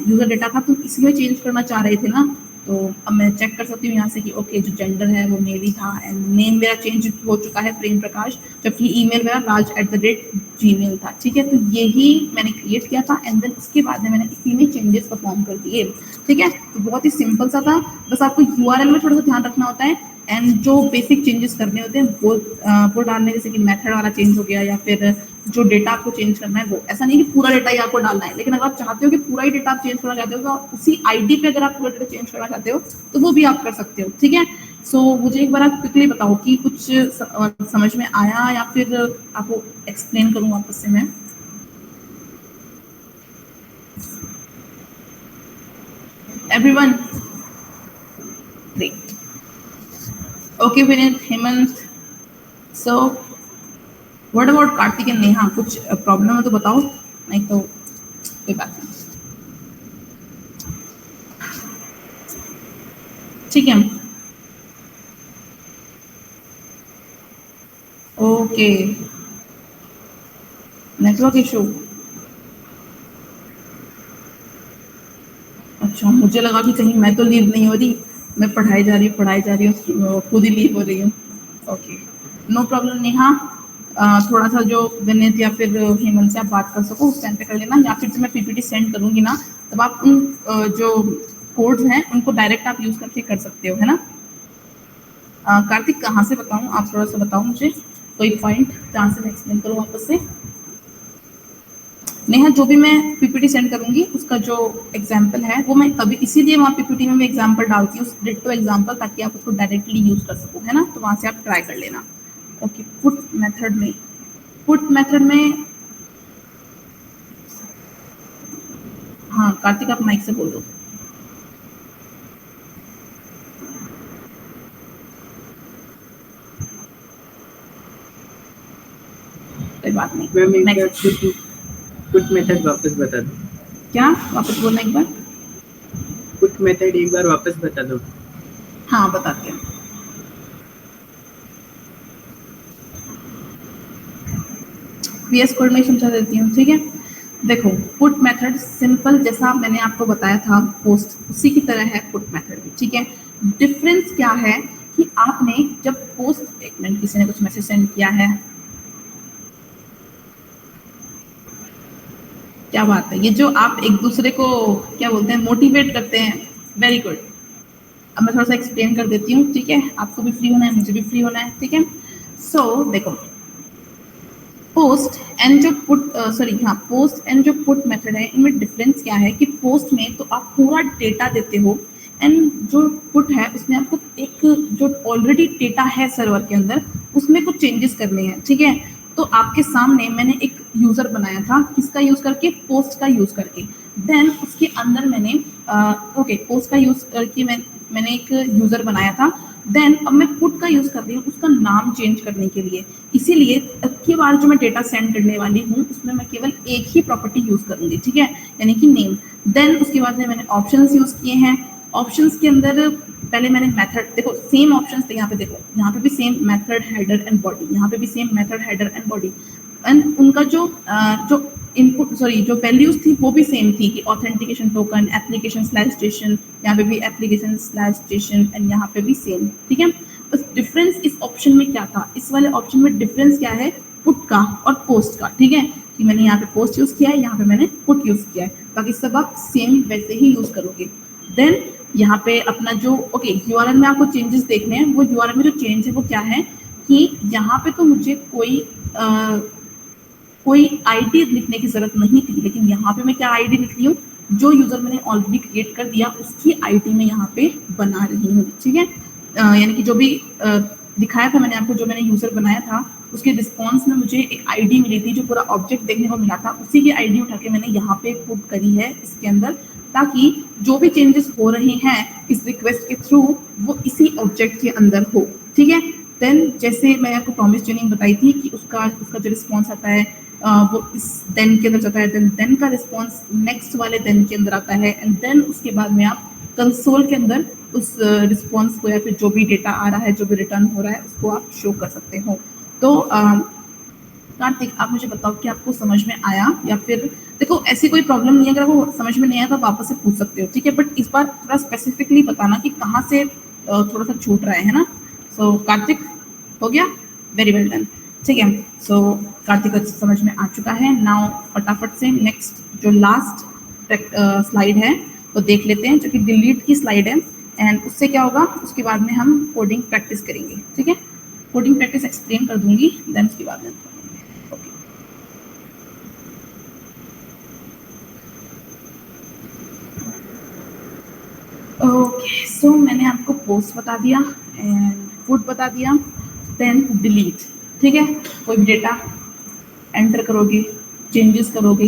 यूजर डेटा था तुम इसमें चेंज करना चाह रहे थे ना। तो अब मैं चेक कर सकती हूँ यहाँ से कि ओके जो जेंडर है वो मेल ही था एंड नेम मेरा चेंज हो चुका है प्रेम प्रकाश, जबकि ईमेल मेरा raj@gmail था। ठीक है, तो यही मैंने क्रिएट किया था एंड देन उसके बाद में मैंने इसी में चेंजेस परफॉर्म कर दिए। ठीक है, तो बहुत ही सिंपल सा था, बस आपको यूआरएल में थोड़ा सा ध्यान रखना होता है एंड जो बेसिक चेंजेस करने होते हैं वो डालने, जैसे कि मेथड वाला चेंज हो गया या फिर जो डेटा आपको चेंज करना है वो, ऐसा नहीं कि पूरा डेटा ही आपको डालना है, लेकिन अगर आप चाहते हो कि पूरा ही डेटा आप चेंज करना चाहते हो तो उसी आईडी पे अगर आप पूरा डेटा चेंज करना चाहते हो तो वो भी आप कर सकते हो। ठीक है, सो मुझे एक बार आप क्विकली बताओ कि कुछ समझ में आया या फिर आपको एक्सप्लेन करूँ वापस से मैं। Everyone great, okay Vineet, Hemant, so what about Kartik and Neha, कुछ प्रॉब्लम है तो बताओ, नहीं तो कोई बात नहीं। ठीक है, ओके, नेटवर्क इशू, अच्छा मुझे लगा कि कहीं मैं तो लीव नहीं हो रही, मैं पढ़ाई जा रही हूँ खुद ही लीव हो रही हूँ। ओके, नो प्रॉब्लम नेहा, थोड़ा सा जो विनीत या फिर हेमंत से आप बात कर सको उस टाइम पे कर लेना, या फिर जब मैं पीपीटी सेंड करूंगी ना तब आप उन जो कोड्स हैं उनको डायरेक्ट आप यूज करके कर सकते हो, है ना। कार्तिक कहाँ से बताऊं, आप थोड़ा सा बताओ मुझे कोई पॉइंट जहाँ से मैं एक्सप्लेन करूँ वापस से। नेहा जो भी मैं पीपीटी सेंड करूंगी उसका जो एग्जाम्पल है वो मैं कभी इसीलिए वहाँ पीपीटी में मैं एग्जाम्पल डालती हूँ, डिट्टो एग्जाम्पल, ताकि आप उसको डायरेक्टली यूज कर सको, है ना। तो वहाँ से आप ट्राई कर लेना। ओके, पुट मेथड में हाँ कार्तिक आप माइक से बोल दो। कोई बात नहीं, नेक्स्ट पुट मेथड वापस बता दो। क्या वापस बोलना एक बार? पुट मेथड एक बार वापस बता दो। हाँ बताते हैं। VS कोड में समझा देती हूँ। ठीक है, देखो पुट मेथड सिंपल जैसा मैंने आपको बताया था पोस्ट, उसी की तरह है पुट मेथड भी। ठीक है, डिफरेंस क्या है कि आपने जब पोस्ट, एक मिनट किसी ने कुछ मैसेज सेंड किया है, क्या बात है, ये जो आप एक दूसरे को क्या बोलते हैं मोटिवेट करते हैं, वेरी गुड। अब मैं थोड़ा सा एक्सप्लेन कर देती हूँ। ठीक है, आपको भी फ्री होना है, मुझे भी फ्री होना है। ठीक है, सो देखो पोस्ट एंड जो पुट पोस्ट एंड जो पुट मेथड है इनमें डिफरेंस क्या है कि पोस्ट में तो आप पूरा डेटा देते हो एंड जो पुट है उसमें आपको एक जो ऑलरेडी डेटा है सर्वर के अंदर उसमें कुछ चेंजेस करने हैं। ठीक है, तो आपके सामने मैंने एक यूजर बनाया था, किसका यूज करके, पोस्ट का यूज करके। देन उसके अंदर मैंने पोस्ट का यूज करके मैंने एक यूजर बनाया था। देन अब मैं पुट का यूज कर रही हूँ उसका नाम चेंज करने के लिए, इसीलिए अब की बार जो मैं डेटा सेंड करने वाली हूँ उसमें मैं केवल एक ही प्रॉपर्टी यूज करूंगी। ठीक है, यानी कि नेम। देन उसके बाद में मैंने ऑप्शंस यूज किए हैं। ऑप्शंस के अंदर पहले मैंने मेथड, देखो सेम ऑप्शंस थे यहाँ पे, देखो यहाँ पे भी same method header and body, यहाँ पे भी same method header and body and उनका जो इनपुट जो वैल्यूज थी वो भी सेम थी कि authentication token, application slash station, यहाँ पे भी एप्लीकेशन स्लैश स्टेशन एंड यहाँ पे भी सेम। ठीक है, बस डिफरेंस इस ऑप्शन में क्या था, इस वाले ऑप्शन में डिफरेंस क्या है पुट का और पोस्ट का। ठीक है, कि मैंने यहाँ पे पोस्ट यूज किया है, यहाँ पे मैंने पुट यूज किया है, बाकी सब आप सेम वैसे ही यूज करोगे। देन यहाँ पे अपना जो यूआरएल में आपको चेंजेस देखने हैं, वो यूआरएल में जो चेंज है वो क्या है कि यहाँ पे तो मुझे कोई आईडी लिखने की जरूरत नहीं थी, लेकिन यहाँ पे मैं क्या आईडी लिख रही हूँ, जो यूजर मैंने ऑलरेडी क्रिएट कर दिया उसकी आईडी में यहाँ पे बना रही हूँ। ठीक है, यानी कि जो भी दिखाया था मैंने आपको, जो मैंने यूजर बनाया था उसके रिस्पॉन्स में मुझे एक आईडी मिली थी, जो पूरा ऑब्जेक्ट देखने को मिला था, उसी की आईडी उठा के मैंने यहाँ पे पुट करी है इसके अंदर ताकि जो भी चेंजेस हो रहे हैं इस रिक्वेस्ट के थ्रू वो इसी ऑब्जेक्ट के अंदर हो, ठीक है। देन जैसे मैं आपको प्रॉमिस चेनिंग बताई थी कि उसका जो रिस्पॉन्स आता है वो इस देन के अंदर जाता है, देन का रिस्पॉन्स नेक्स्ट वाले देन के अंदर आता है, एंड देन उसके बाद में आप कंसोल के अंदर उस रिस्पॉन्स को या फिर जो भी डेटा आ रहा है, जो भी रिटर्न हो रहा है, उसको आप शो कर सकते हो। तो कार्तिक, आप मुझे बताओ कि आपको समझ में आया, या फिर देखो ऐसी कोई प्रॉब्लम नहीं है, अगर आपको समझ में नहीं आया तो आप वापस से पूछ सकते हो, ठीक है। बट इस बार थोड़ा स्पेसिफिकली बताना कि कहाँ से थोड़ा सा छूट रहा है ना। सो कार्तिक, हो गया? वेरी वेल डन, ठीक है। सो कार्तिक को समझ में आ चुका है। नाउ फटाफट से नेक्स्ट जो लास्ट स्लाइड है वो देख लेते हैं, जो कि डिलीट की स्लाइड है। एंड उससे क्या होगा, उसके बाद में हम कोडिंग प्रैक्टिस करेंगे, ठीक है। कोडिंग प्रैक्टिस एक्सप्लेन कर दूंगी, देन उसके बाद में ओके। सो मैंने आपको पोस्ट बता दिया एंड फुट बता दिया, देन डिलीट, ठीक है। कोई भी डेटा एंटर करोगे, चेंजेस करोगे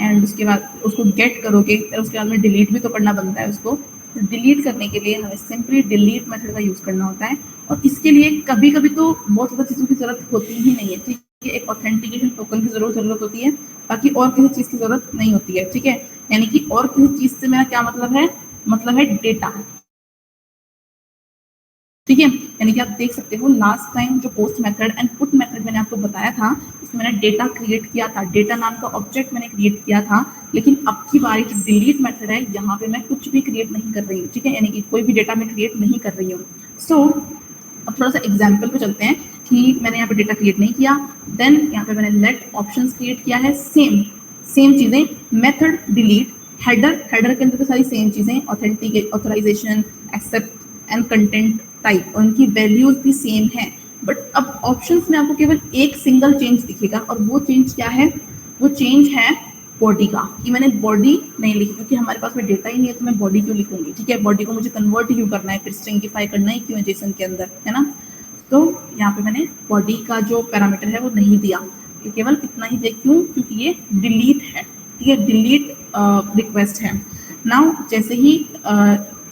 एंड उसके बाद उसको गेट करोगे, फिर उसके बाद में डिलीट भी तो करना बनता है उसको। तो डिलीट करने के लिए हमें सिंपली डिलीट मेथड का यूज़ करना होता है, और इसके लिए कभी कभी तो बहुत ज़्यादा चीज़ों की ज़रूरत होती ही नहीं है, ठीक है। एक ऑथेंटिकेशन टोकन की ज़रूरत होती है, बाकी और किसी चीज़ की ज़रूरत नहीं होती है, ठीक है। यानी कि और किसी चीज़ से मेरा क्या मतलब है डेटा, ठीक है। यानी कि आप देख सकते हो लास्ट टाइम जो post method and put method मैंने आपको बताया था, उसमें मैंने डेटा क्रिएट किया था, डेटा नाम का ऑब्जेक्ट मैंने क्रिएट किया था। लेकिन अब की बारी जो डिलीट मेथड है, यहाँ पे मैं कुछ भी क्रिएट नहीं कर रही हूँ, ठीक है। यानी कि कोई भी डेटा मैं क्रिएट नहीं कर रही हूँ। सो अब थोड़ा सा एग्जाम्पल पे चलते हैं कि मैंने यहाँ पे डेटा क्रिएट नहीं किया, देन यहाँ पे मैंने लेट ऑप्शंस क्रिएट किया है, सेम चीजें, मेथड डिलीट, हेडर के अंदर तो सारी सेम चीजें, authenticate, authorization, accept and content type, और उनकी वैल्यूज भी सेम है। बट अब ऑप्शंस में आपको केवल एक सिंगल चेंज दिखेगा, और वो चेंज क्या है, वो चेंज है बॉडी का, कि मैंने बॉडी नहीं लिखी क्योंकि हमारे पास में डेटा ही नहीं है, तो मैं बॉडी क्यों लिखूंगी, ठीक है। बॉडी को मुझे कन्वर्ट क्यों करना है, फिर स्ट्रिंगिफाई करना ही क्यों है जेसन के अंदर, है ना। तो यहाँ पे मैंने बॉडी का जो पैरामीटर है वो नहीं दिया, ये केवल इतना ही दे, क्यों, क्योंकि ये डिलीट है, ठीक है, डिलीट रिक्वेस्ट है। नाउ जैसे ही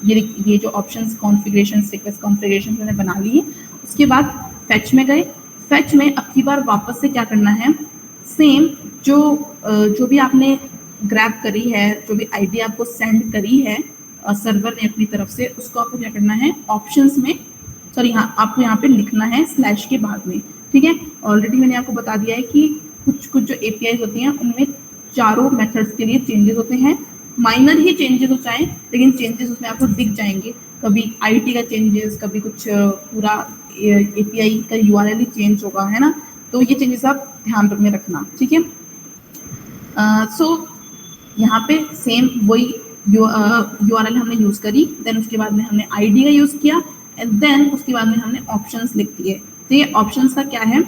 ये जो ऑप्शंस कॉन्फ़िगरेशन, रिक्वेस्ट कॉन्फ़िगरेशन मैंने बना लिए, उसके बाद फैच में गए। फैच में अब की बार वापस से क्या करना है, सेम जो भी आपने ग्रैब करी है, जो भी आईडी आपको सेंड करी है सर्वर ने अपनी तरफ से, उसको आपको क्या करना है, ऑप्शंस में, सॉरी यहाँ आपको यहाँ पे लिखना है स्लैश के बाद में, ठीक है। ऑलरेडी मैंने आपको बता दिया है कि कुछ जो एपीआई होती हैं उनमें चारों मेथड्स के लिए चेंजेस होते हैं, माइनर ही चेंजेस हो चाहे, लेकिन चेंजेस उसमें आपको दिख जाएंगे, कभी आईटी का चेंजेस, कभी कुछ पूरा एपीआई का यूआरएल ही चेंज होगा, है ना। तो ये चेंजेस आप ध्यान में रखना, ठीक है। सो यहाँ पे सेम वही यूआरएल हमने यूज करी, देन उसके बाद में हमने आईडी का यूज किया, एंड देन उसके बाद में हमने ऑप्शंस लिख दिए। तो ये ऑप्शंस का क्या है,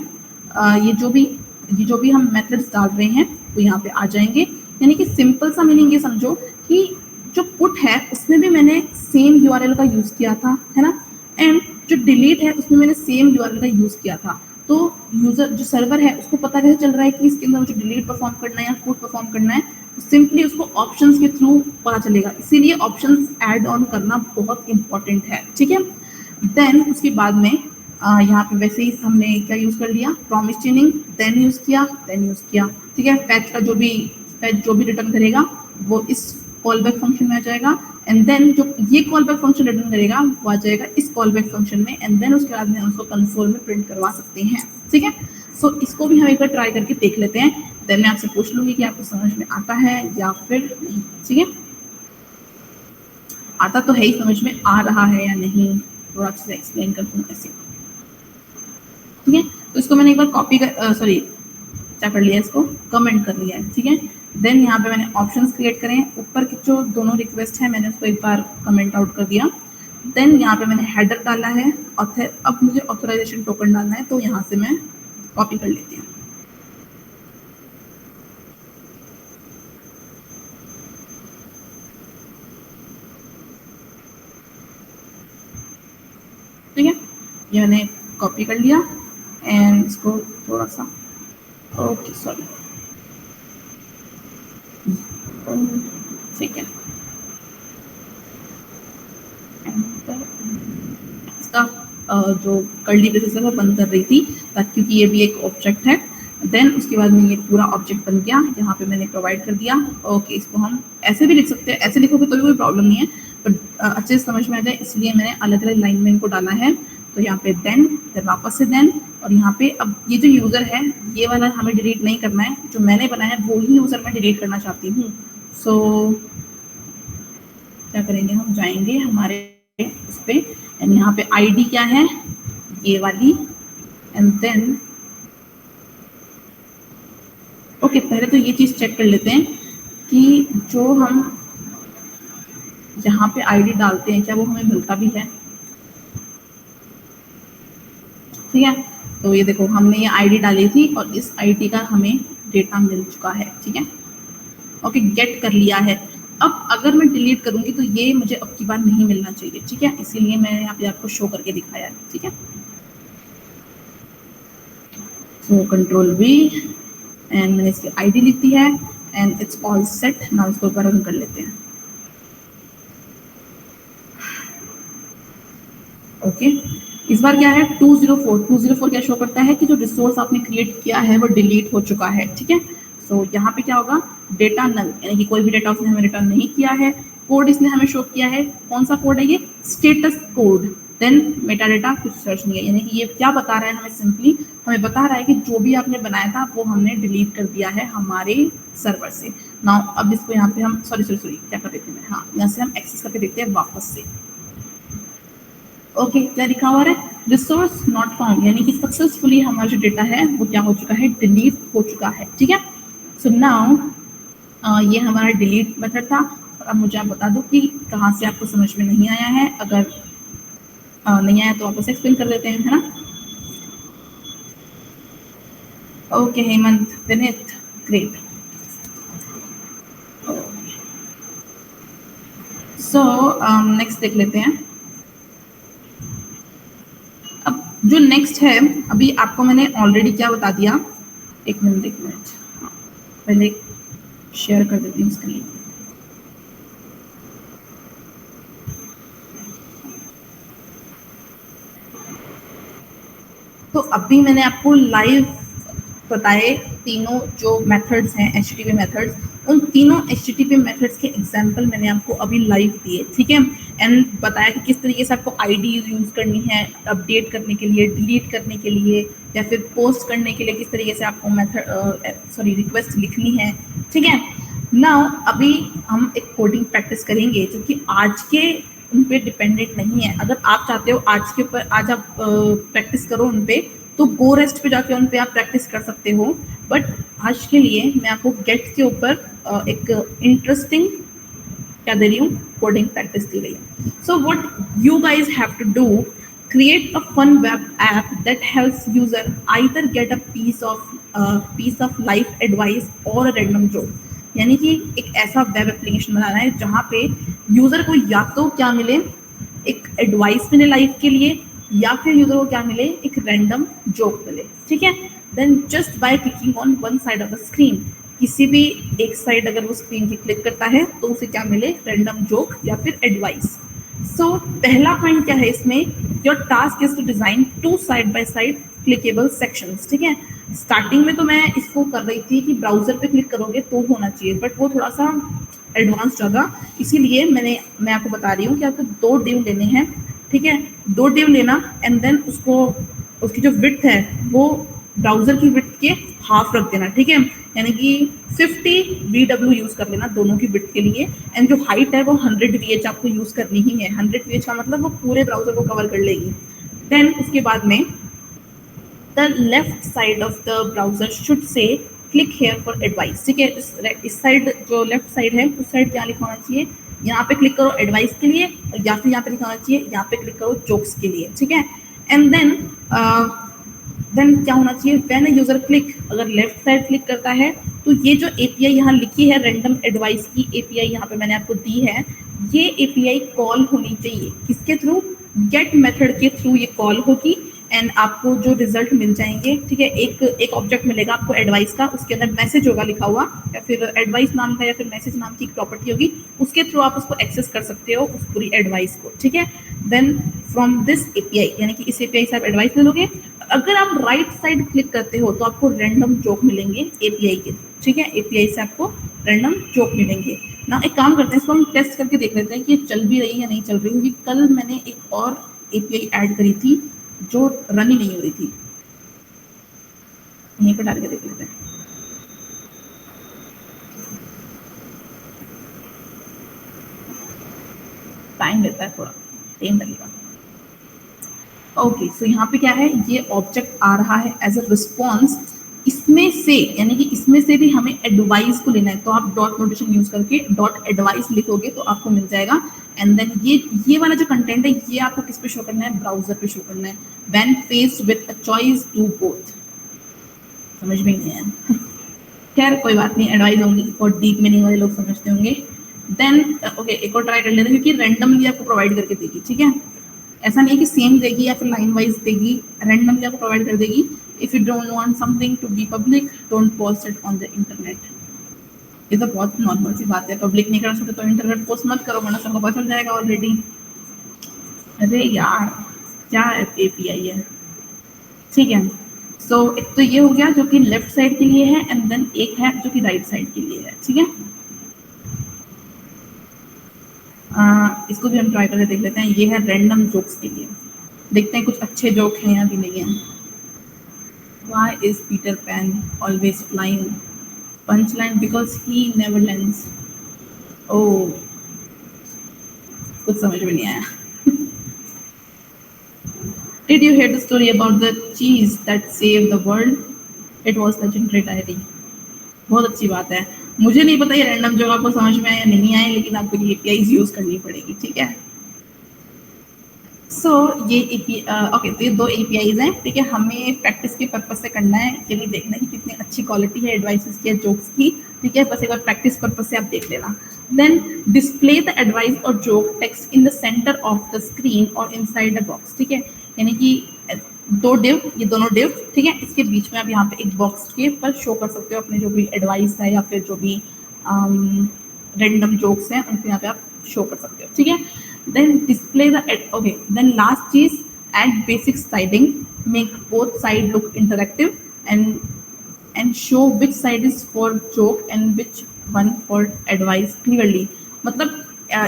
ये जो भी हम मेथड्स डाल रहे हैं वो यहाँ पे आ जाएंगे। यानी कि सिंपल सा मीनिंग ये समझो कि जो पुट है उसमें भी मैंने सेम यूआरएल का यूज किया था, है ना, एंड जो डिलीट है उसमें मैंने सेम यूआरएल का यूज किया था। तो यूजर जो सर्वर है उसको पता कैसे चल रहा है कि इसके अंदर मुझे डिलीट परफॉर्म करना है या पुट परफॉर्म करना है, तो सिंपली उसको ऑप्शंस के थ्रू पता चलेगा। इसीलिए ऑप्शंस ऐड ऑन करना बहुत इंपॉर्टेंट है, ठीक है। देन उसके बाद में यहाँ पे वैसे ही हमने क्या यूज कर लिया, प्रॉमिस चेनिंग, देन यूज किया, ठीक है। फैच का जो भी रिटर्न करेगा वो इस कॉल बैक फंक्शन में आ जाएगा, एंड देन जो ये कॉल बैक फंक्शन रिटर्न करेगा वो आ जाएगा इस कॉल बैक फंक्शन में, एंड देन उसके बाद में उसको कंसोल में प्रिंट करवा सकते हैं, ठीक है। सो इसको भी हम एक बार ट्राई करके देख लेते हैं, देन मैं आपसे पूछ लूंगी कि आपको समझ में आता है या फिर नहीं, ठीक है। आता तो है ही, समझ में आ रहा है या नहीं, थोड़ा अच्छे से एक्सप्लेन करती हूँ ऐसे, ठीक है। तो इसको मैंने एक बार कॉपी कर क्या कर लिया, इसको कमेंट कर लिया है, ठीक है। देन यहाँ पे मैंने ऑप्शंस क्रिएट करें, ऊपर की जो दोनों रिक्वेस्ट है मैंने उसको एक बार कमेंट आउट कर दिया। देन यहाँ पे मैंने हेडर डाला है, अब मुझे ऑथराइजेशन टोकन डालना है, तो यहाँ से मैं कॉपी कर लेती हूँ, ठीक है। ये मैंने कॉपी कर लिया एंड इसको थोड़ा सा, ओके सॉरी, ठीक है, इसका जो कर्ली ब्रेसेस है वो बंद कर रही थी क्योंकि ये भी एक ऑब्जेक्ट है। देन उसके बाद में ये पूरा ऑब्जेक्ट बन गया, यहाँ पे मैंने प्रोवाइड कर दिया। ओके, इसको हम ऐसे भी लिख सकते हैं, ऐसे लिखोगे तो भी कोई प्रॉब्लम नहीं है, बट अच्छे से समझ में आ जाए इसलिए मैंने अलग अलग लाइन में इनको डाला है। तो यहाँ पे देन, फिर वापस से देन, और यहाँ पे अब ये जो यूजर है ये वाला हमें डिलीट नहीं करना है, जो मैंने बनाया है वो ही यूजर मैं डिलीट करना चाहती हूँ। सो क्या करेंगे, हम जाएंगे हमारे इस पे, एंड यहाँ पे आईडी क्या है ये वाली, एंड देन ओके पहले तो ये चीज चेक कर लेते हैं कि जो हम यहाँ पे आईडी डालते हैं क्या वो हमें मिलता भी है। ठीक है, तो ये देखो हमने ये आईडी डाली थी और इस आईडी का हमें डेटा मिल चुका है। ठीक है, ओके गेट कर लिया है। अब अगर मैं डिलीट करूंगी तो ये मुझे अब की बार नहीं मिलना चाहिए। ठीक है, इसीलिए मैंने यहाँ पे आपको शो करके दिखाया है। ठीक है, सो कंट्रोल वी एंड मैंने इसकी आईडी लिख दी है and it's all set. Now इसको रन कर लेते हैं। ओके इस बार क्या है 204 क्या शो करता है कि जो रिसोर्स आपने क्रिएट किया है वो डिलीट हो चुका है। ठीक है, सो यहाँ पे क्या होगा, डेटा नल, यानी कि कोई भी डेटा उसने हमें रिटर्न नहीं किया है। कोड इसने हमें शो किया है, कौन सा कोड है ये, status code. Then meta data कुछ सर्च नहीं है, यानी कि ये क्या बता रहा है हमें, सिंपली हमें बता रहा है कि जो भी आपने बनाया था वो हमने डिलीट कर दिया है हमारे सर्वर से। नाउ अब इसको यहाँ पे हम सॉरी क्या कर देते हैं, हाँ यहाँ से हम एक्सेस करके देखते हैं वापस से। ओके क्या लिखा हुआ है, रिसोर्स नॉट फाउंड, यानी कि सक्सेसफुली हमारा जो डेटा है वो क्या हो चुका है, डिलीट हो चुका है। ठीक है, सो नाउ ये हमारा डिलीट मेथड था। अब मुझे आप बता दो कि कहाँ से आपको समझ में नहीं आया है, अगर नहीं आया तो वापस एक्सप्लेन कर देते हैं, है ना। Okay Hemant, Vineet, great. So next देख लेते हैं। अब जो नेक्स्ट है, अभी आपको मैंने ऑलरेडी क्या बता दिया, एक मिनट पहले शेयर कर देती हूँ स्क्रीन। तो अभी मैंने आपको लाइव बताए तीनों जो मेथड्स हैं HTTP मेथड्स, उन तीनों HTTP मेथड्स के एग्जांपल मैंने आपको अभी लाइव दिए। ठीक है, एंड बताया कि किस तरीके से आपको आईडी यूज करनी है अपडेट करने के लिए, डिलीट करने के लिए, या फिर पोस्ट करने के लिए किस तरीके से आपको मेथड रिक्वेस्ट लिखनी है। ठीक है, नाउ अभी हम एक कोडिंग प्रैक्टिस करेंगे जो कि आज के उन पे डिपेंडेंट नहीं है। अगर आप चाहते हो आज के ऊपर आज आप प्रैक्टिस करो उन पे, तो गो रेस्ट पे जाके उन पे आप प्रैक्टिस कर सकते हो। बट आज के लिए मैं आपको गेट के ऊपर एक इंटरेस्टिंग क्या दे रही हूँ, कोडिंग प्रैक्टिस दी रही हूँ। So what you guys have to do, create a fun web app that helps user either get a piece of life advice or a random joke। यानी कि एक ऐसा वेब एप्लीकेशन बनाना है जहाँ पे यूजर को या तो क्या मिले, एक एडवाइस मिले लाइफ के लिए, या फिर यूजर को क्या मिले, एक रैंडम जोक मिले। ठीक है, then just by clicking on one side of the screen, किसी भी एक साइड अगर वो स्क्रीन की क्लिक करता है तो उसे क्या मिले, रैंडम जोक या फिर एडवाइस। सो पहला पॉइंट क्या है इसमें, your task is to design 2 side by side clickable sections. ठीक है, स्टार्टिंग में तो मैं इसको कर रही थी कि ब्राउजर पे क्लिक करोगे तो होना चाहिए, बट वो थोड़ा सा एडवांस होगा, इसीलिए मैं आपको बता रही हूँ कि आपको 2 डिव लेने हैं। ठीक है, 2 डिव लेना एंड देन उसकी जो विड्थ है वो ब्राउजर की विड्थ के हाफ रख देना। ठीक है, यानी कि 50 VW यूज कर लेना दोनों की विड्थ के लिए, एंड जो हाइट है वो 100 VH आपको यूज करनी ही है। 100 VH का मतलब वो पूरे ब्राउजर को कवर कर लेगी। देन उसके बाद में the left side of the browser should say click here for advice. ठीक है, इस साइड जो लेफ्ट साइड है उस साइड क्या लिखा होना चाहिए, यहाँ पे क्लिक करो एडवाइस के लिए, या फिर यहाँ पे लिखा होना चाहिए, यहाँ पे क्लिक करो जोक्स के लिए। ठीक है, एंड देन क्या होना चाहिए, व्हेन अ यूजर क्लिक, अगर लेफ्ट साइड क्लिक करता है तो ये जो API यहाँ लिखी है रैंडम एडवाइस की API यहाँ पे मैंने आपको दी है, ये API कॉल होनी चाहिए किसके थ्रू, गेट मेथड के थ्रू ये कॉल होगी। एंड आपको जो रिजल्ट मिल जाएंगे, ठीक है, एक ऑब्जेक्ट मिलेगा आपको एडवाइस का, उसके अंदर मैसेज होगा लिखा हुआ, या फिर एडवाइस नाम का या फिर मैसेज नाम की एक प्रॉपर्टी होगी, उसके थ्रू आप उसको एक्सेस कर सकते हो उस पूरी एडवाइस को, ठीक है। देन फ्रॉम दिस एपीआई, यानी कि इस एपीआई से आप एडवाइस ले लोगे। अगर आप राइट साइड क्लिक करते हो तो आपको रैंडम जोक मिलेंगे एपीआई के थ्रू, ठीक है, एपीआई से आपको रैंडम जोक मिलेंगे ना। एक काम करते हैं, इसको हम टेस्ट करके देख लेते हैं कि ये चल भी रही है या नहीं चल रही, क्योंकि कल मैंने एक और एपीआई ऐड करी थी जो रन ही नहीं हो रही थी। यहीं पर डाल के देख लेते हैं। टाइम लेता है, थोड़ा टाइम लगेगा। ओके, सो यहाँ पे क्या है, ये ऑब्जेक्ट आ रहा है एज अ रिस्पॉन्स। इसमें से, यानी कि इसमें से भी हमें एडवाइस को लेना है, तो आप डॉट नोटेशन यूज करके डॉट एडवाइस लिखोगे तो आपको मिल जाएगा। एंड देन ये वाला जो कंटेंट है ये आपको किस पे शो करना है, ब्राउजर पे शो करना है। When faced with a choice to both, समझ में नहीं आया खैर कोई बात नहीं, एडवाइस होंगी और डीप मीनिंग वाले लोग समझते होंगे। देन ओके, एक और ट्राई कर लेते हैं, क्योंकि रैंडमली आपको प्रोवाइड करके देगी, ठीक है। ऐसा नहीं है कि सेम देगी या फिर लाइन वाइज देगी, रैंडमली आपको प्रोवाइड कर देगी। If you don't want something to be public, don't post it on the internet. ये तो बहुत नॉर्मल सी बात है, पब्लिक नहीं कर सकते तो इंटरनेट पोस्ट मत करो, वरना सबको पता चल जाएगा ऑलरेडी। अरे यार क्या एपीआई है, ठीक है। सो एक तो ये हो गया जो कि लेफ्ट साइड के लिए है, एंड देन एक है जो कि राइट साइड के लिए है, ठीक है। इसको भी हम ट्राई करके देख लेते हैं। ये है रैंडम जोक्स के लिए, देखते हैं कुछ अच्छे जोक हैं या भी नहीं है। Why is Peter Pan always flying? Punchline, because he never lands. Oh, कुछ समझ में नहीं आया। Did you hear the story about the cheese that saved the world? It was legendary diary. बहुत अच्छी बात है। मुझे नहीं पता ये रैंडम जोक आपको समझ में आया या नहीं आया, लेकिन आपको ये एपीआईज यूज करनी पड़ेगी, ठीक है। सो ये ओके, तो ये दो एपीआईज हैं, ठीक है। हमें प्रैक्टिस के पर्पज से करना है, ये नहीं देखना है कि कितनी अच्छी क्वालिटी है एडवाइसेस की, जोक्स की, ठीक है। बस एक बार प्रैक्टिस पर्पज से आप देख लेना। देन डिस्प्ले द एडवाइस और joke text in the centre of the screen और इनसाइड द बॉक्स, ठीक है। यानी कि दो डिव, ये दोनों डिव, ठीक है, इसके बीच में आप यहाँ पे एक बॉक्स के पर शो कर सकते हो अपने जो भी एडवाइस है या फिर जो भी रैंडम जोक्स हैं उनको यहाँ पे आप शो कर सकते हो, ठीक है। Then display the okay. Then last is add basic styling, make both side look interactive, and show which side is for joke and which one for advice clearly. मतलब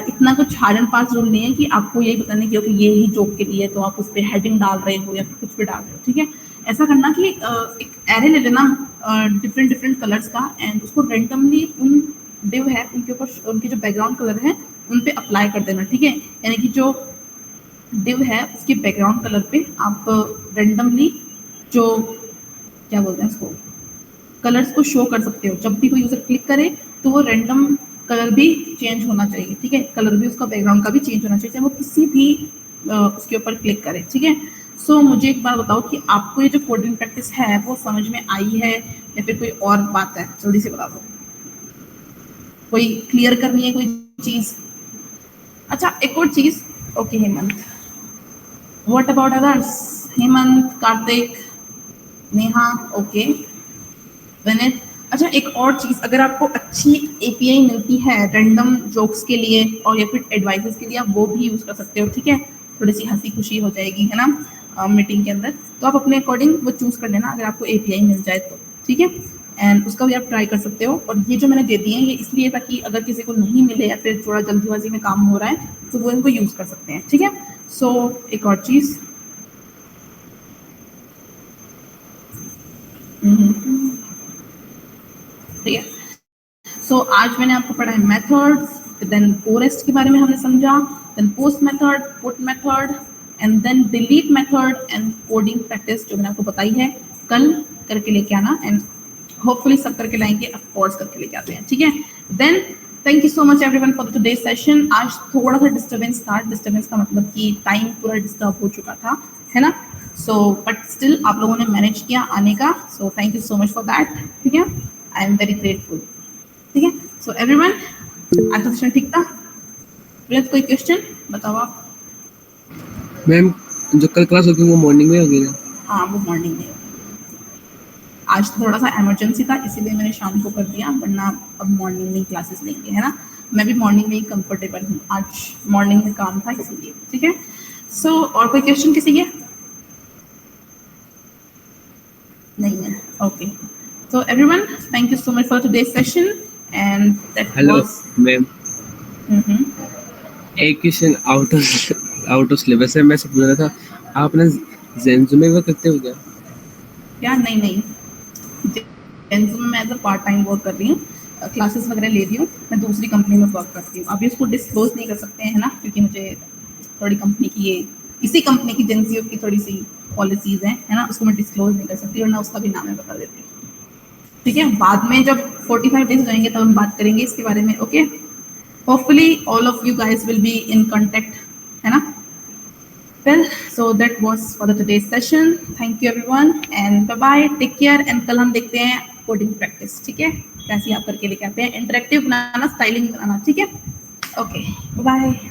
इतना कुछ हार्ड एंड फास्ट रूल नहीं है कि आपको यही बताने की कि ये ही जोक के लिए तो आप उस पर हेडिंग डाल रहे हो या फिर कुछ भी डाल रहे हो, ठीक है। ऐसा करना कि एक एरे ले लेना डिफरेंट कलर्स का, एंड उसको रेंडमली उन डिव है उनके ऊपर, उनके जो बैकग्राउंड कलर है उन पे अप्लाई कर देना, ठीक है। यानी कि जो डिव है उसके बैकग्राउंड कलर पे आप रेंडमली जो क्या बोलते हैं उसको, कलर्स को शो कर सकते हो। जब भी कोई यूजर क्लिक करे तो वो रेंडम कलर भी चेंज होना चाहिए, ठीक है। कलर भी उसका बैकग्राउंड का भी चेंज होना चाहिए, चाहे वो किसी भी उसके ऊपर क्लिक करे, ठीक है। सो मुझे एक बात बताओ कि आपको ये जो कोडिंग प्रैक्टिस है वो समझ में आई है या फिर कोई और बात है, जल्दी से बता दो। कोई क्लियर करनी है कोई चीज? अच्छा एक और चीज, okay Hemant, what about others? Hemant, Kartik, Neha, okay, Vineet. अच्छा एक और चीज, अगर आपको अच्छी एपीआई मिलती है रैंडम जोक्स के लिए और या फिर एडवाइसेस के लिए, आप वो भी यूज कर सकते हो, ठीक है। थोड़ी सी हंसी खुशी हो जाएगी, है ना, मीटिंग के अंदर। तो आप अपने अकॉर्डिंग वो चूज कर लेना अगर आपको एपीआई मिल जाए तो, ठीक है। एंड उसका भी आप ट्राई कर सकते हो। और ये जो मैंने दे दिए हैं ये इसलिए ताकि अगर किसी को नहीं मिले या फिर थोड़ा जल्दीबाजी में काम हो रहा है तो वो इनको यूज कर सकते हैं, ठीक है। सो एक और चीज, ठीक है। सो आज मैंने आपको पढ़ा है मेथड्स, देन पोरेस्ट के बारे में हमने समझा, then post method, put method, and then delete method and coding practice जो मैंने आपको बताई है कल करके लेके आना, एंड होपफुली सब करके लाएंगे, ऑफ कोर्स करके लेके आते हैं, ठीक है। Then thank you so much everyone for the today session. आज थोड़ा सा डिस्टर्बेंस था, डिस्टर्बेंस का मतलब कि टाइम पूरा डिस्टर्ब हो चुका था, है ना। सो बट स्टिल आप लोगों ने मैनेज किया आने का, so thank you so much for that, ठीक है। आई एम वेरी ग्रेटफुल, ठीक है। सो एवरीवन आज का सेशन ठीक था? कोई क्वेश्चन बताओ आप? मैम जो कल क्लास होगी वो मॉर्निंग में होगी ना? हाँ वो मॉर्निंग में होगी। आज थोड़ा सा इमरजेंसी था इसीलिए मैंने शाम को कर दिया, वरना अब मॉर्निंग में ही क्लासेस लेंगे, है ना। मैं भी मॉर्निंग में ही कंफर्टेबल हूँ, आज मॉर्निंग में काम था इसीलिए, ठीक है। सो और कोई क्वेश्चन किसी के? नहीं है, okay. So everyone, thank you so much for today's session, and that hello was. Ma'am, एक क्वेश्चन आउट ऑफ सिलेबस है, मैं से पूछ रहा था, आप ना ज़ेन्ज़ो में वर्क करते हो क्या? क्या? नहीं, जेन्ज़ो में मैं as a part time work कर रही हूँ, क्लासेस वगैरह ले रही हूँ, मैं दूसरी कंपनी में वर्क करती हूँ। अभी उसको डिस्क्लोज नहीं कर सकते हैं, है ना, क्योंकि मुझे थोड़ी कंपनी की ये इसी कंपनी की जेन्ज़ो की थोड़ी सी पॉलिसीज हैं, है ना, उसको मैं डिस्क्लोज नहीं कर सकती, वरना उसका भी नाम मैं बता देती हूँ, ठीक है। बाद में जब 45 डेज रहेंगे तब हम बात करेंगे इसके बारे में, okay. Hopefully all of you guys will be in contact, है ना। Well, so that was for the today's session. Thank you everyone and bye bye. Take care and कल हम देखते हैं कोडिंग प्रैक्टिस, ठीक है, कैसे आप करके लेके आते हैं, इंटरेक्टिव बनाना, स्टाइलिंग बनाना, ठीक है। Okay, bye.